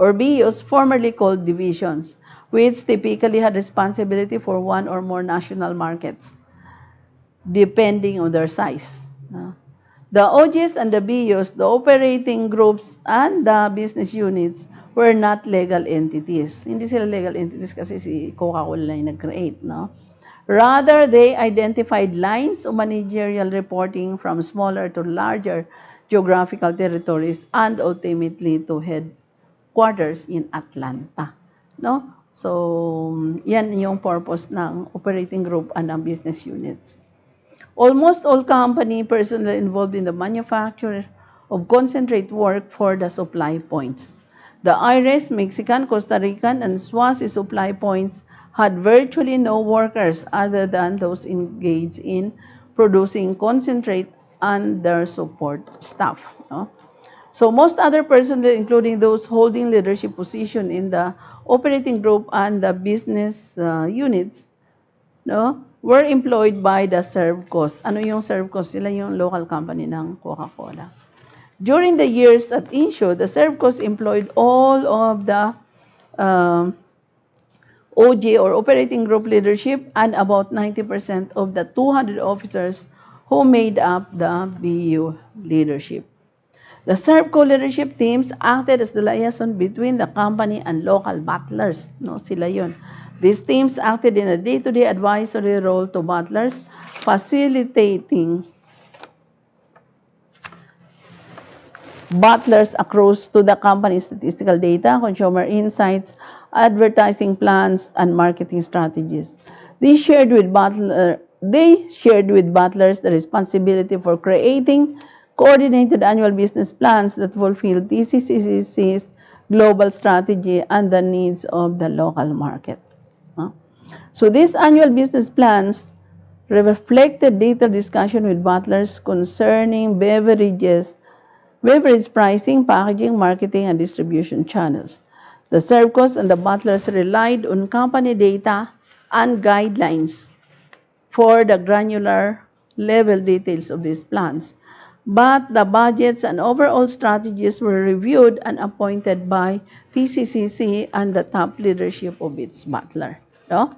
Or BUs, formerly called divisions, which typically had responsibility for one or more national markets, depending on their size. No? The OGs and the BUs, the operating groups, and the business units were not legal entities. Hindi sila legal entities kasi si Coca-Cola yung nag-create, no? Rather, they identified lines of managerial reporting from smaller to larger geographical territories and ultimately to headquarters in Atlanta, no? So, yan yung purpose ng operating group and ng business units. Almost all company personnel involved in the manufacture of concentrate work for the supply points. The Irish, Mexican, Costa Rican, and Swazi supply points had virtually no workers other than those engaged in producing concentrate and their support staff. No? So most other personnel, including those holding leadership position in the operating group and the business units, no, were employed by the Servcos. Ano yung Servcos? Sila yung local company ng Coca-Cola. During the years at issue, the Servcos employed all of the OG or operating group leadership and about 90% of the 200 officers who made up the BU leadership. The Servco leadership teams acted as the liaison between the company and local battlers. No, sila yun. These teams acted in a day-to-day advisory role to battlers, facilitating battlers across to the company's statistical data, consumer insights, advertising plans, and marketing strategies. They shared with battlers the responsibility for creating coordinated annual business plans that fulfill TCCC's global strategy and the needs of the local market. So these annual business plans reflected detailed discussion with battlers concerning beverage pricing, packaging, marketing, and distribution channels. The Servcos and the battlers relied on company data and guidelines for the granular level details of these plans. But the budgets and overall strategies were reviewed and appointed by TCCC and the top leadership of its battler. No?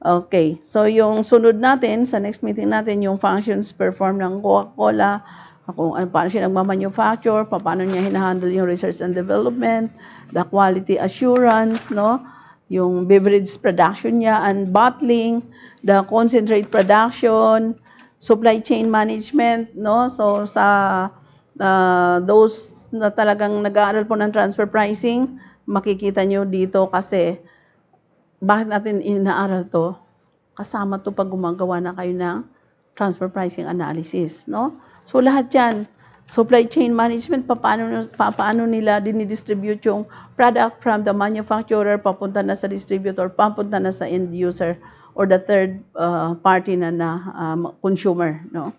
Okay, so yung sunod natin, sa next meeting natin, yung functions performed ng Coca-Cola, kung paano siya nagmamanufacture, paano niya hinahandle yung research and development, the quality assurance, no? Yung beverage production niya and bottling, the concentrate production, supply chain management, no? So sa those na talagang nag-aaral po ng transfer pricing, makikita nyo dito kasi bakit natin inaaral to? Kasama to pag gumagawa na kayo ng transfer pricing analysis, no? So lahat yan, supply chain management, paano nila dinidistribute yung product from the manufacturer, papunta na sa distributor, papunta na sa end user, or the third party na consumer, no?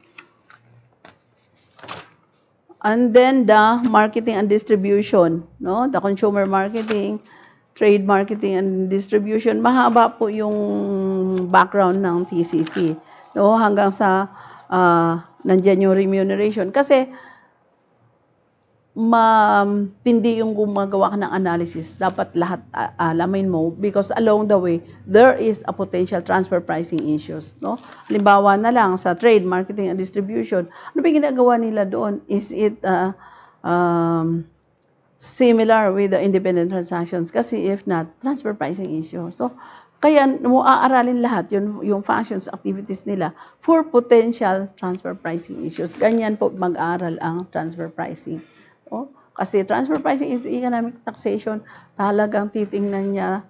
And then the marketing and distribution, no? The consumer marketing, trade marketing and distribution, mahaba po yung background ng TCC, no? Hanggang sa nandiyan yung remuneration. Kasi, hindi yung gumagawa ka ng analysis. Dapat lahat alamin mo because along the way, there is a potential transfer pricing issues. No? Halimbawa na lang sa trade, marketing, and distribution, ano ba yung ginagawa nila doon? Is it similar with the independent transactions? Kasi if not, transfer pricing issue. So, kaya mo aaralin lahat yung functions, activities nila for potential transfer pricing issues. Ganyan po mag-aaral ang transfer pricing. Oh, kasi transfer pricing is economic taxation. Talagang titingnan niya,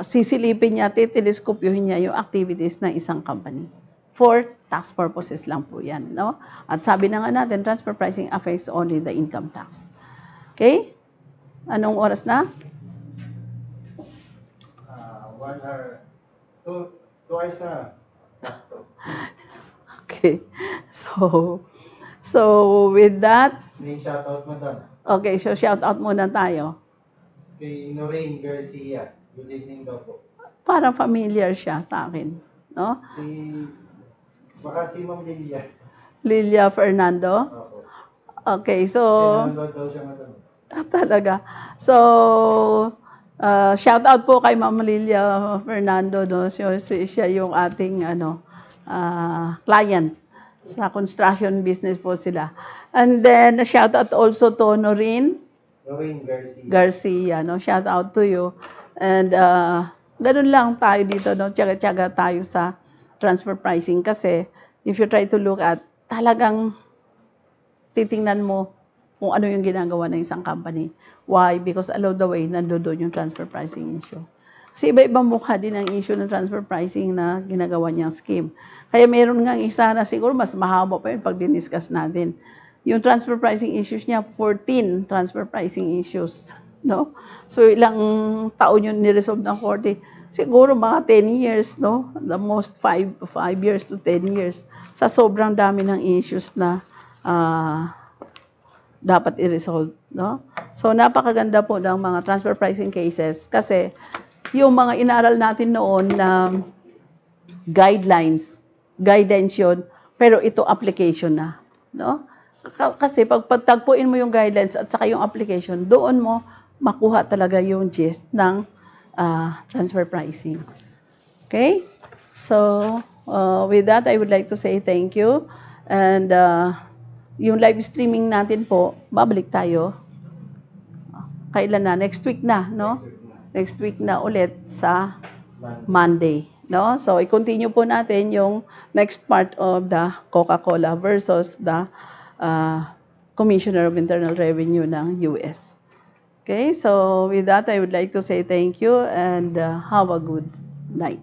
sisilipin niya, titeleskopyohin niya yung activities ng isang company. For tax purposes lang po yan. No? At sabi na nga natin, transfer pricing affects only the income tax. Okay? Anong oras na? 1 hour. 2 hours na. Sakto. Okay. So with that, May shoutout, madam. okay, so shout out muna tayo. Kay Noreen Garcia. Good evening daw po. Parang familiar siya sa akin. No? Baka si Ma'am Lilia. Lilia Fernando. Opo. Okay, so... Kasi nanonood daw siya, madam. Talaga. So, shout out po kay Ma'am Lilia Fernando. No? Siya yung ating client. Sa construction business po sila. And then, shout out also to Noreen Garcia. No? Shout out to you. And ganun lang tayo dito. No? Tiyaga-tiyaga tayo sa transfer pricing. Kasi, if you try to look at, talagang titingnan mo kung ano yung ginagawa ng isang company. Why? Because along the way, nandoon yung transfer pricing issue. Kasi iba-ibang mukha din ang issue ng transfer pricing na ginagawa niyang scheme. Kaya meron nga isa na siguro mas mahaba pa yun pag diniscuss natin. Yung transfer pricing issues niya, 14 transfer pricing issues. No? So ilang taon yun niresolve ng 40? Siguro mga 10 years, no? The most 5 years to 10 years. Sa sobrang dami ng issues na dapat i-resolve. No? So napakaganda po ng mga transfer pricing cases kasi yung mga inaral natin noon na guidance yun, pero ito application na. No? Kasi pag pagtagpuin mo yung guidelines at saka yung application, doon mo makuha talaga yung gist ng transfer pricing. Okay? So, with that, I would like to say thank you. And yung live streaming natin po, babalik tayo. Kailan na? Next week na, no? Next week na ulit sa Monday. No? So, i-continue po natin yung next part of the Coca-Cola versus the Commissioner of Internal Revenue ng US. Okay, so with that, I would like to say thank you and have a good night.